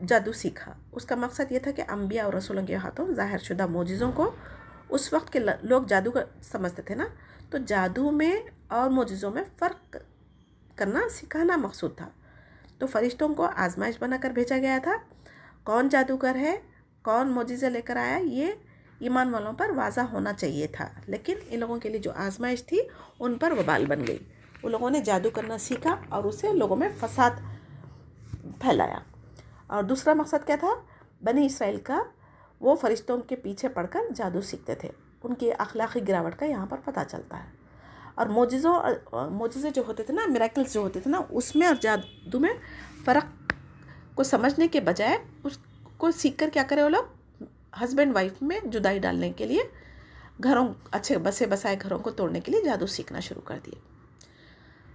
جادو سیکھا. اس کا مقصد یہ تھا کہ انبیاء اور رسولوں کے ہاتھوں ظاہر شدہ معجزوں کو، اس وقت کے لوگ جادو کا سمجھتے تھے نا، تو جادو میں اور معجزوں میں فرق کرنا سکھانا مقصود تھا. تو فرشتوں کو آزمائش بنا کر بھیجا گیا تھا. کون جادوگر ہے، کون معجزے لے کر آیا، یہ ایمان والوں پر واضح ہونا چاہیے تھا. لیکن ان لوگوں کے لیے جو آزمائش تھی ان پر وبال بن گئی. ان لوگوں نے جادو کرنا سیکھا اور اسے لوگوں میں فساد پھیلایا. اور دوسرا مقصد کیا تھا؟ بنی اسرائیل کا وہ فرشتوں کے پیچھے پڑھ کر جادو سیکھتے تھے. ان کی اخلاقی گراوٹ کا یہاں پر پتہ چلتا ہے. اور معجزے جو ہوتے تھے نا، میراکلز جو ہوتے تھے نا، اس میں اور جادو میں فرق کو سمجھنے کے بجائے اس کو سیکھ کر کیا کرے وہ لوگ؟ ہسبینڈ وائف میں جدائی ڈالنے کے لیے، گھروں اچھے بسے بسائے گھروں کو توڑنے کے لیے جادو سیکھنا شروع کر دیے.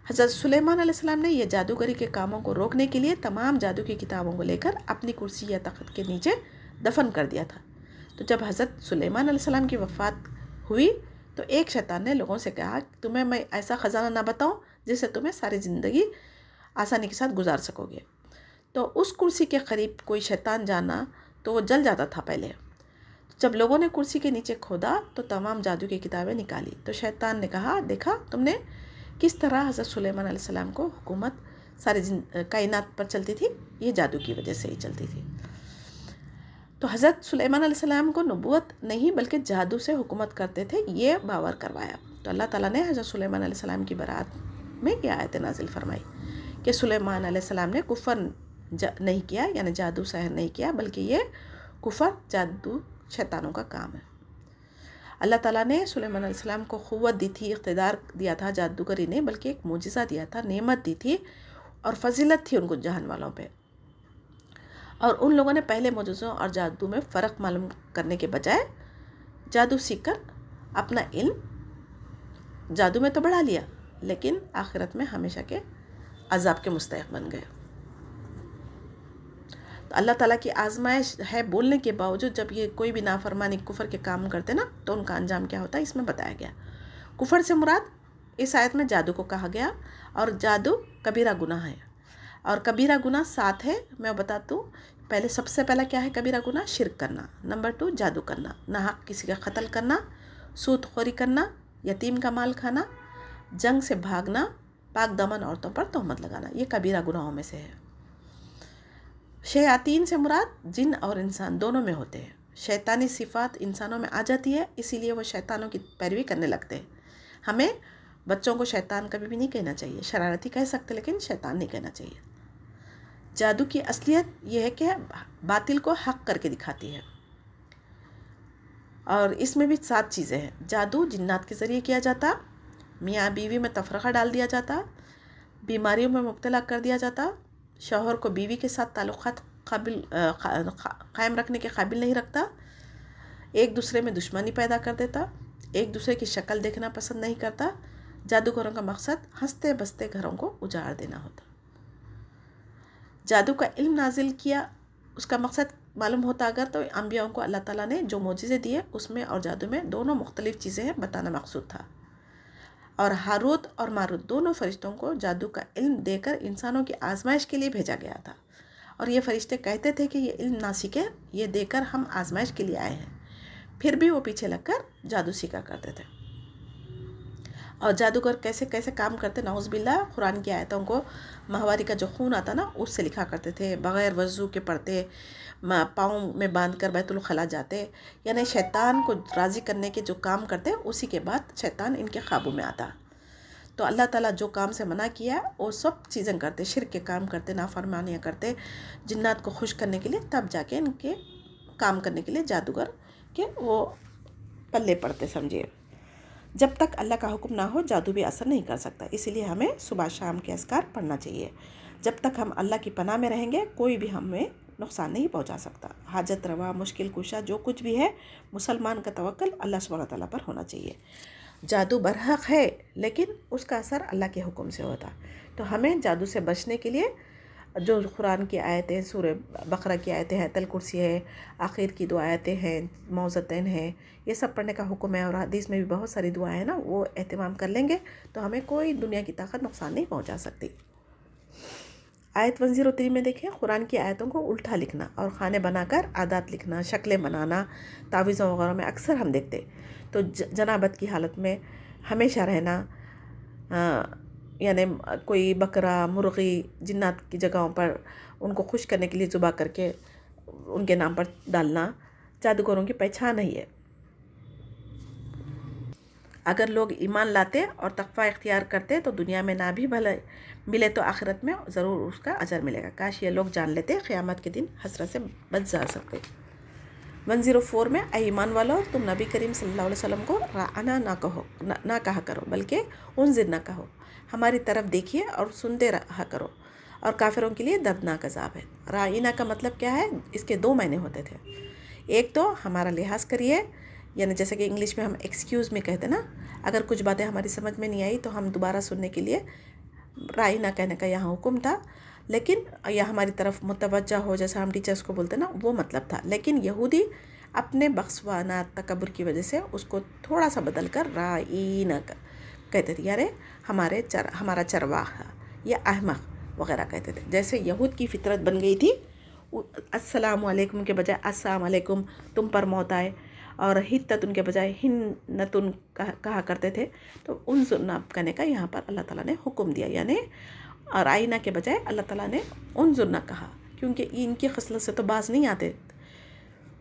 حضرت سلیمان علیہ السلام نے یہ جادوگری کے کاموں کو روکنے کے لیے تمام جادو کی کتابوں کو لے کر اپنی کرسی یا تخت کے نیچے دفن کر دیا تھا. تو جب حضرت سلیمان علیہ السلام کی وفات ہوئی تو ایک شیطان نے لوگوں سے کہا کہ تمہیں میں ایسا خزانہ نہ بتاؤں جس سے تمہیں ساری زندگی آسانی کے ساتھ گزار سکو گے. تو اس کرسی کے قریب کوئی شیطان جانا تو وہ جل جاتا تھا پہلے. جب لوگوں نے کرسی کے نیچے کھودا تو تمام جادو کی کتابیں نکالی. تو شیطان نے کہا، دیکھا تم نے کس طرح حضرت سلیمان علیہ السلام کو حکومت ساری کائنات پر چلتی تھی؟ یہ جادو کی وجہ سے ہی چلتی تھی. تو حضرت سلیمان علیہ السلام کو نبوت نہیں بلکہ جادو سے حکومت کرتے تھے، یہ باور کروایا. تو اللہ تعالیٰ نے حضرت سلیمان علیہ السلام کی برات میں یہ آیت نازل فرمائی کہ سلیمان علیہ السلام نے کفر نہیں کیا، یعنی جادو سحر نہیں کیا، بلکہ یہ کفر جادو شیطانوں کا کام ہے. اللہ تعالیٰ نے سلیمان علیہ السلام کو قوت دی تھی، اقتدار دیا تھا، جادوگری نہیں بلکہ ایک معجزہ دیا تھا، نعمت دی تھی اور فضیلت تھی ان کو جہان والوں پہ. اور ان لوگوں نے پہلے معجزوں اور جادو میں فرق معلوم کرنے کے بجائے جادو سیکھ کر اپنا علم جادو میں تو بڑھا لیا، لیکن آخرت میں ہمیشہ کے عذاب کے مستحق بن گئے. تو اللہ تعالیٰ کی آزمائش ہے بولنے کے باوجود جب یہ کوئی بھی نافرمانی کفر کے کام کرتے نا تو ان کا انجام کیا ہوتا ہے، اس میں بتایا گیا. کفر سے مراد اس آیت میں جادو کو کہا گیا، اور جادو کبیرہ گناہ ہے. اور کبیرہ گناہ 7 ہے، میں بتاتا ہوں. پہلے سب سے پہلا کیا ہے کبیرہ گناہ؟ شرک کرنا. نمبر 2 جادو کرنا، ناحق کسی کا قتل کرنا، سود خوری کرنا، یتیم کا مال کھانا، جنگ سے بھاگنا، پاک دامن عورتوں پر تہمت لگانا. یہ کبیرہ گناہوں میں سے ہے. شیاطین سے مراد جن اور انسان دونوں میں ہوتے ہیں. شیطانی صفات انسانوں میں آ جاتی ہے، اسی لیے وہ شیطانوں کی پیروی کرنے لگتے ہیں. ہمیں بچوں کو شیطان کبھی بھی نہیں کہنا چاہیے. شرارتی کہہ سکتے لیکن شیطان نہیں کہنا چاہیے. جادو کی اصلیت یہ ہے کہ باطل کو حق کر کے دکھاتی ہے. اور اس میں بھی 7 چیزیں ہیں. جادو جنات کے ذریعے کیا جاتا، میاں بیوی میں تفرقہ ڈال دیا جاتا، بیماریوں میں مبتلا کر دیا جاتا، شوہر کو بیوی کے ساتھ تعلقات قائم رکھنے کے قابل نہیں رکھتا، ایک دوسرے میں دشمنی پیدا کر دیتا، ایک دوسرے کی شکل دیکھنا پسند نہیں کرتا. جادوگروں کا مقصد ہنستے بستے گھروں کو اجاڑ دینا ہوتا. جادو کا علم نازل کیا، اس کا مقصد معلوم ہوتا اگر تو انبیاء کو اللہ تعالیٰ نے جو معجزے دیے اس میں اور جادو میں دونوں مختلف چیزیں ہیں بتانا مقصود تھا. اور ہاروت اور ماروت دونوں فرشتوں کو جادو کا علم دے کر انسانوں کی آزمائش کے لیے بھیجا گیا تھا. اور یہ فرشتے کہتے تھے کہ یہ علم نہ سیکھیں، یہ دے کر ہم آزمائش کے لیے آئے ہیں. پھر بھی وہ پیچھے لگ کر جادو سیکھا کرتے تھے. اور جادوگر کیسے کیسے کام کرتے، نعوذ باللہ. قرآن کی آیتوں کو ماہواری کا جو خون آتا نا اس سے لکھا کرتے تھے، بغیر وضو کے پڑھتے، پاؤں میں باندھ کر بیت الخلا جاتے. یعنی شیطان کو راضی کرنے کے جو کام کرتے اسی کے بعد شیطان ان کے قابو میں آتا. تو اللہ تعالیٰ جو کام سے منع کیا وہ سب چیزیں کرتے، شرک کے کام کرتے، نافرمانیاں کرتے، جنات کو خوش کرنے کے لیے، تب جا کے ان کے کام کرنے کے لیے جادوگر کے وہ پلے پڑتے. سمجھیے جب تک اللہ کا حکم نہ ہو جادو بھی اثر نہیں کر سکتا. اسی لیے ہمیں صبح شام کے اذکار پڑھنا چاہیے. جب تک ہم اللہ کی پناہ میں رہیں گے کوئی بھی ہمیں نقصان نہیں پہنچا سکتا. حاجت روا، مشکل کشا جو کچھ بھی ہے، مسلمان کا توکل اللہ سبحانہ تعالیٰ پر ہونا چاہیے. جادو برحق ہے لیکن اس کا اثر اللہ کے حکم سے ہوتا. تو ہمیں جادو سے بچنے کے لیے جو قرآن کی آیتیں، سورہ بقرہ کی آیتیں ہیں، آیت الکرسی ہے، آخر کی 2 آیتیں ہیں، معوذتین ہیں، یہ سب پڑھنے کا حکم ہے. اور حدیث میں بھی بہت ساری دعائیں ہیں نا، وہ اہتمام کر لیں گے تو ہمیں کوئی دنیا کی طاقت نقصان نہیں پہنچا سکتی. آیت 103 میں دیکھیں قرآن کی آیتوں کو الٹا لکھنا اور خانے بنا کر عادات لکھنا، شکلیں بنانا تعویذوں وغیرہ میں اکثر ہم دیکھتے. تو جنابت کی حالت میں ہمیشہ رہنا، یعنی کوئی بکرا مرغی جنات کی جگہوں پر ان کو خوش کرنے کے لیے ذبح کر کے ان کے نام پر ڈالنا جادوگروں کی پہچان نہیں ہے. اگر لوگ ایمان لاتے اور تقوی اختیار کرتے تو دنیا میں نہ بھی بھلے ملے تو آخرت میں ضرور اس کا اجر ملے گا. کاش یہ لوگ جان لیتے قیامت کے دن حسرت سے بچ جا سکتے. 104 میں اے ایمان والو، تم نبی کریم صلی اللہ علیہ وسلم کو راعنا نہ کہا کرو بلکہ انذر نہ کہو، ہماری طرف دیکھیے اور سنتے رہا کرو، اور کافروں کے لیے دردناک عذاب ہے. راعنا کا مطلب کیا ہے؟ اس کے 2 معنی ہوتے تھے. ایک تو ہمارا لحاظ کریے، یعنی جیسے کہ انگلش میں ہم ایکسکیوز میں کہتے نا، اگر کچھ باتیں ہماری سمجھ میں نہیں آئی تو ہم دوبارہ سننے کے لیے راعنا کہنے کا یہاں حکم تھا، لیکن یا ہماری طرف متوجہ ہو جیسا ہم ٹیچرز کو بولتے نا، وہ مطلب تھا. لیکن یہودی اپنے بخسوانہ تکبر کی وجہ سے اس کو تھوڑا سا بدل کر راعنا کہتے تھے، یعنی ہمارا چرواہا یا احمق وغیرہ کہتے تھے. جیسے یہود کی فطرت بن گئی تھی، السلام علیکم کے بجائے السلام علیکم تم پر موت آئے، اور ہتتن کے بجائے ہنتن کہا کرتے تھے. تو انظرنا کہنے کا یہاں پر اللہ تعالیٰ نے حکم دیا، یعنی رائنا کے بجائے اللہ تعالیٰ نے انظرنا کہا، کیونکہ ان کی خصلت سے تو باز نہیں آتے.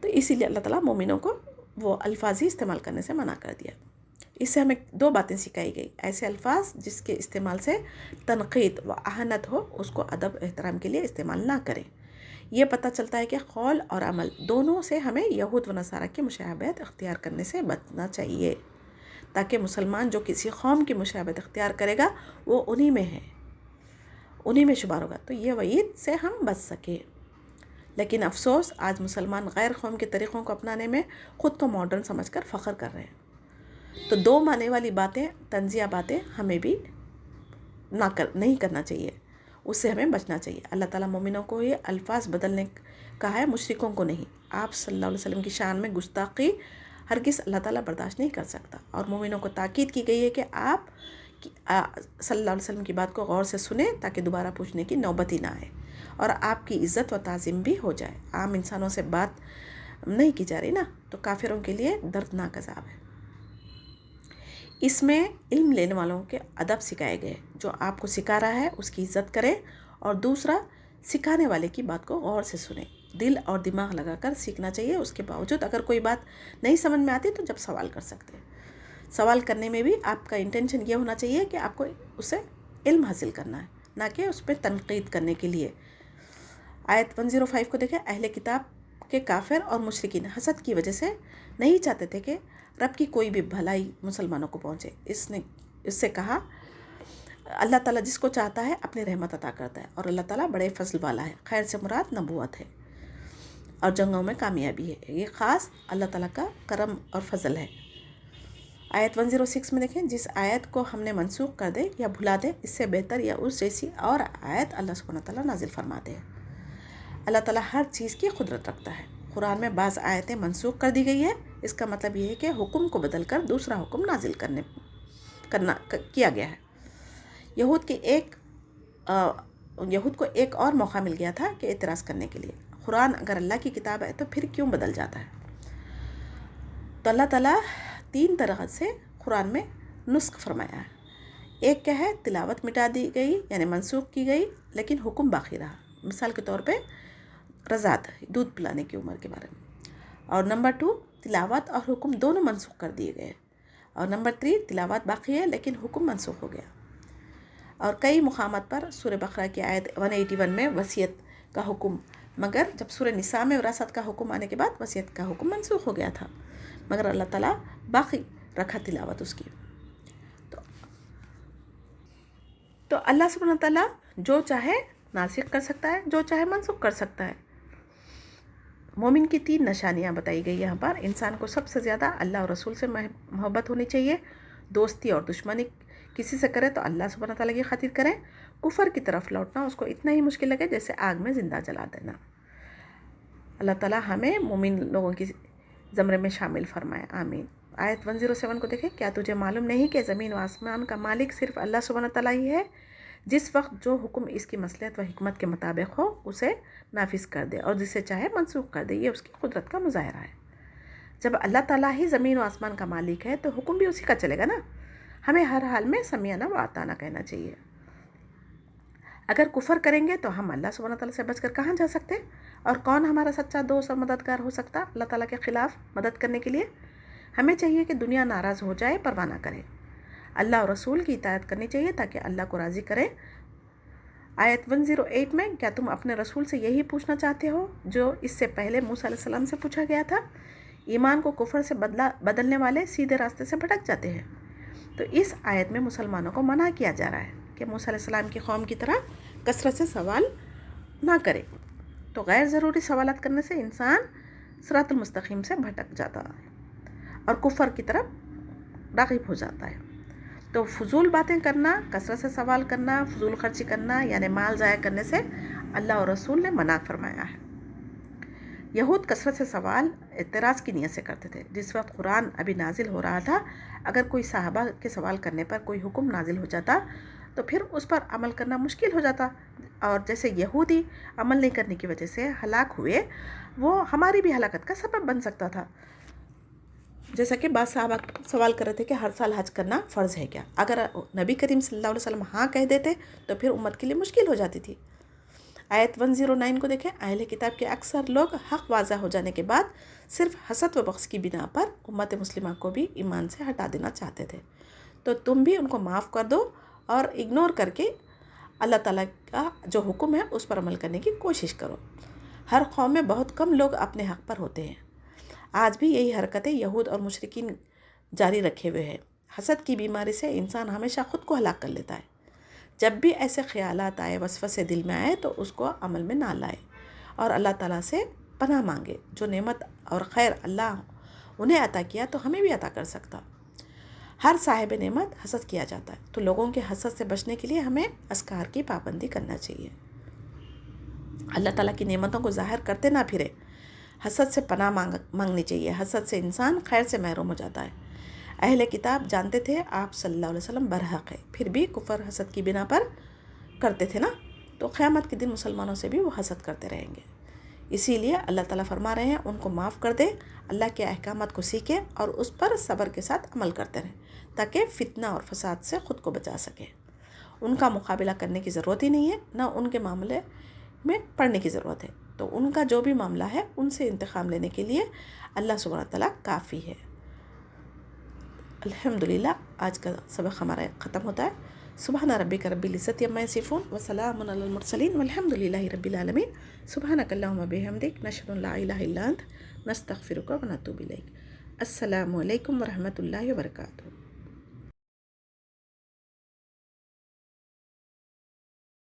تو اسی لیے اللہ تعالیٰ مومنوں کو وہ الفاظ ہی استعمال کرنے سے منع کر دیا. اس سے ہمیں 2 باتیں سکھائی گئی. ایسے الفاظ جس کے استعمال سے تنقید و اہانت ہو، اس کو ادب احترام کے لیے استعمال نہ کریں. یہ پتہ چلتا ہے کہ قول اور عمل دونوں سے ہمیں یہود و نصارہ کی مشابہت اختیار کرنے سے بچنا چاہیے، تاکہ مسلمان جو کسی قوم کی مشابہت اختیار کرے گا وہ انہی میں ہے، انہی میں شمار ہوگا، تو یہ وعید سے ہم بچ سکیں. لیکن افسوس آج مسلمان غیر قوم کے طریقوں کو اپنانے میں خود کو ماڈرن سمجھ کر فخر کر رہے ہیں. تو 2 معنی والی باتیں، طنزیہ باتیں ہمیں بھی نہیں کرنا چاہیے، اس سے ہمیں بچنا چاہیے. اللہ تعالیٰ مومنوں کو یہ الفاظ بدلنے کہا ہے، مشرکوں کو نہیں. آپ صلی اللہ علیہ وسلم کی شان میں گستاخی ہرگز اللہ تعالیٰ برداشت نہیں کر سکتا، اور مومنوں کو تاکید کی گئی ہے کہ آپ صلی اللہ علیہ وسلم کی بات کو غور سے سنیں تاکہ دوبارہ پوچھنے کی نوبت ہی نہ آئے، اور آپ کی عزت و تعظیم بھی ہو جائے. عام انسانوں سے بات نہیں کی جا رہی نا، تو کافروں کے لیے دردناک عذاب ہے. اس میں علم لینے والوں کے ادب سکھائے گئے. جو آپ کو سکھا رہا ہے اس کی عزت کریں، اور دوسرا سکھانے والے کی بات کو غور سے سنیں. دل اور دماغ لگا کر سیکھنا چاہیے. اس کے باوجود اگر کوئی بات نہیں سمجھ میں آتی تو جب سوال کر سکتے ہیں. سوال کرنے میں بھی آپ کا انٹینشن یہ ہونا چاہیے کہ آپ کو اس سے علم حاصل کرنا ہے، نہ کہ اس پہ تنقید کرنے کے لیے. آیت 105 کو دیکھیں. اہل کتاب کے کافر اور مشرکین حسد کی وجہ سے نہیں چاہتے تھے کہ رب کی کوئی بھی بھلائی مسلمانوں کو پہنچے. اس سے کہا اللہ تعالیٰ جس کو چاہتا ہے اپنی رحمت عطا کرتا ہے، اور اللہ تعالیٰ بڑے فضل والا ہے. خیر سے مراد نبوت ہے اور جنگوں میں کامیابی ہے. یہ خاص اللہ تعالیٰ کا کرم اور فضل ہے. آیت 106 میں دیکھیں. جس آیت کو ہم نے منسوخ کر دے یا بھلا دے، اس سے بہتر یا اس جیسی اور آیت اللہ سبحانہ تعالیٰ نازل فرماتے ہیں. اللہ تعالیٰ ہر چیز کی قدرت رکھتا ہے. قرآن میں بعض آیتیں منسوخ کر دی گئی ہے. اس کا مطلب یہ ہے کہ حکم کو بدل کر دوسرا حکم نازل کیا گیا ہے. یہود کو ایک اور موقع مل گیا تھا کہ اعتراض کرنے کے لیے. قرآن اگر اللہ کی کتاب ہے تو پھر کیوں بدل جاتا ہے؟ تو اللہ تعالیٰ 3 طرح سے قرآن میں نسخ فرمایا ہے. ایک کیا ہے؟ تلاوت مٹا دی گئی، یعنی منسوخ کی گئی، لیکن حکم باقی رہا. مثال کے طور پہ رضاعت، دودھ پلانے کی عمر کے بارے میں. اور نمبر 2، تلاوت اور حکم دونوں منسوخ کر دیے گئے. اور نمبر 3، تلاوت باقی ہے لیکن حکم منسوخ ہو گیا. اور کئی مقامات پر سورہ بقرہ کی آیت 181 میں وصیت کا حکم، مگر جب سورہ نساء میں وراثت کا حکم آنے کے بعد وصیت کا حکم منسوخ ہو گیا تھا، مگر اللہ تعالیٰ باقی رکھا تلاوت اس کی. تو اللہ سبحانہ تعالیٰ جو چاہے ناسخ کر سکتا ہے، جو چاہے منسوخ کر سکتا ہے. مومن کی 3 نشانیاں بتائی گئی یہاں پر. انسان کو سب سے زیادہ اللہ اور رسول سے محبت ہونی چاہیے. دوستی اور دشمنی کسی سے کرے تو اللہ سبحانہ تعالیٰ کی خاطر کریں. کفر کی طرف لوٹنا اس کو اتنا ہی مشکل لگے جیسے آگ میں زندہ جلا دینا. اللہ تعالیٰ ہمیں مومن لوگوں کی زمرے میں شامل فرمائے، آمین. آیت 107 کو دیکھیں. کیا تجھے معلوم نہیں کہ زمین و آسمان کا مالک صرف اللہ سبحانہ تعالیٰ ہی ہے؟ جس وقت جو حکم اس کی مصلحت و حکمت کے مطابق ہو اسے نافذ کر دے اور جسے چاہے منسوخ کر دے. یہ اس کی قدرت کا مظاہرہ ہے. جب اللہ تعالیٰ ہی زمین و آسمان کا مالک ہے تو حکم بھی اسی کا چلے گا نا. ہمیں ہر حال میں سمیعانہ و اطاعہ کہنا چاہیے. اگر کفر کریں گے تو ہم اللہ سبحانہ تعالیٰ سے بچ کر کہاں جا سکتے؟ اور کون ہمارا سچا دوست اور مددگار ہو سکتا اللہ تعالیٰ کے خلاف مدد کرنے کے لیے؟ ہمیں چاہیے کہ دنیا ناراض ہو جائے پرواہ نہ کرے. اللہ اور رسول کی اطاعت کرنی چاہیے تاکہ اللہ کو راضی کرے. آیت 108 میں کیا تم اپنے رسول سے یہی پوچھنا چاہتے ہو جو اس سے پہلے موسیٰ علیہ السلام سے پوچھا گیا تھا؟ ایمان کو کفر سے بدلنے والے سیدھے راستے سے بھٹک جاتے ہیں. تو اس آیت میں مسلمانوں کو منع کیا جا رہا ہے کہ موسیٰ علیہ السلام کی قوم کی طرح کثرت سے سوال نہ کرے. تو غیر ضروری سوالات کرنے سے انسان صراط المستقیم سے بھٹک جاتا ہے اور کفر کی طرف راغب ہو جاتا ہے. تو فضول باتیں کرنا، کثرت سے سوال کرنا، فضول خرچی کرنا یعنی مال ضائع کرنے سے اللہ اور رسول نے منع فرمایا ہے. یہود کثرت سے سوال اعتراض کی نیت سے کرتے تھے. جس وقت قرآن ابھی نازل ہو رہا تھا اگر کوئی صحابہ کے سوال کرنے پر کوئی حکم نازل ہو جاتا تو پھر اس پر عمل کرنا مشکل ہو جاتا. اور جیسے یہودی عمل نہیں کرنے کی وجہ سے ہلاک ہوئے وہ ہماری بھی ہلاکت کا سبب بن سکتا تھا. جیسا کہ بعض صحابہ سوال کر رہے تھے کہ ہر سال حج کرنا فرض ہے کیا؟ اگر نبی کریم صلی اللہ علیہ وسلم ہاں کہہ دیتے تو پھر امت کے لیے مشکل ہو جاتی تھی. آیت 109 کو دیکھیں. اہل کتاب کے اکثر لوگ حق واضح ہو جانے کے بعد صرف حسد و بغض کی بنا پر امت مسلمہ کو بھی ایمان سے ہٹا دینا چاہتے تھے. تو تم بھی ان کو معاف کر دو اور اگنور کر کے اللہ تعالیٰ کا جو حکم ہے اس پر عمل کرنے کی کوشش کرو. ہر قوم میں بہت کم لوگ اپنے حق پر ہوتے ہیں. آج بھی یہی حرکتیں یہود اور مشرکین جاری رکھے ہوئے ہیں. حسد کی بیماری سے انسان ہمیشہ خود کو ہلاک کر لیتا ہے. جب بھی ایسے خیالات آئے، وسوسے دل میں آئے تو اس کو عمل میں نہ لائے اور اللہ تعالیٰ سے پناہ مانگے. جو نعمت اور خیر اللہ انہیں عطا کیا تو ہمیں بھی عطا کر سکتا. ہر صاحب نعمت حسد کیا جاتا ہے. تو لوگوں کے حسد سے بچنے کے لیے ہمیں اذکار کی پابندی کرنا چاہیے. اللہ تعالیٰ کی نعمتوں کو ظاہر کرتے نہ پھرے. حسد سے پناہ مانگنی چاہیے. حسد سے انسان خیر سے محروم ہو جاتا ہے. اہل کتاب جانتے تھے آپ صلی اللہ علیہ وسلم برحق ہے، پھر بھی کفر حسد کی بنا پر کرتے تھے نا. تو قیامت کے دن مسلمانوں سے بھی وہ حسد کرتے رہیں گے. اسی لیے اللہ تعالیٰ فرما رہے ہیں ان کو معاف کر دیں، اللہ کے احکامات کو سیکھیں اور اس پر صبر کے ساتھ عمل کرتے رہیں تاکہ فتنہ اور فساد سے خود کو بچا سکیں. ان کا مقابلہ کرنے کی ضرورت ہی نہیں ہے، نہ ان کے معاملے میں پڑھنے کی ضرورت ہے. تو ان کا جو بھی معاملہ ہے ان سے انتقام لینے کے لیے اللہ سبحانہ تعالیٰ کافی ہے. الحمدللہ آج کا سبق ہمارا ختم ہوتا ہے. سبحان ربک رب العزت عما یصفون وسلام علی المرسلین والحمد للہ رب العالمین. سبحانک اللہم وبحمدک نشہد ان لا الہ الا انت نستغفرک ونتوب الیک. السلام علیکم ورحمۃ اللہ وبرکاتہ.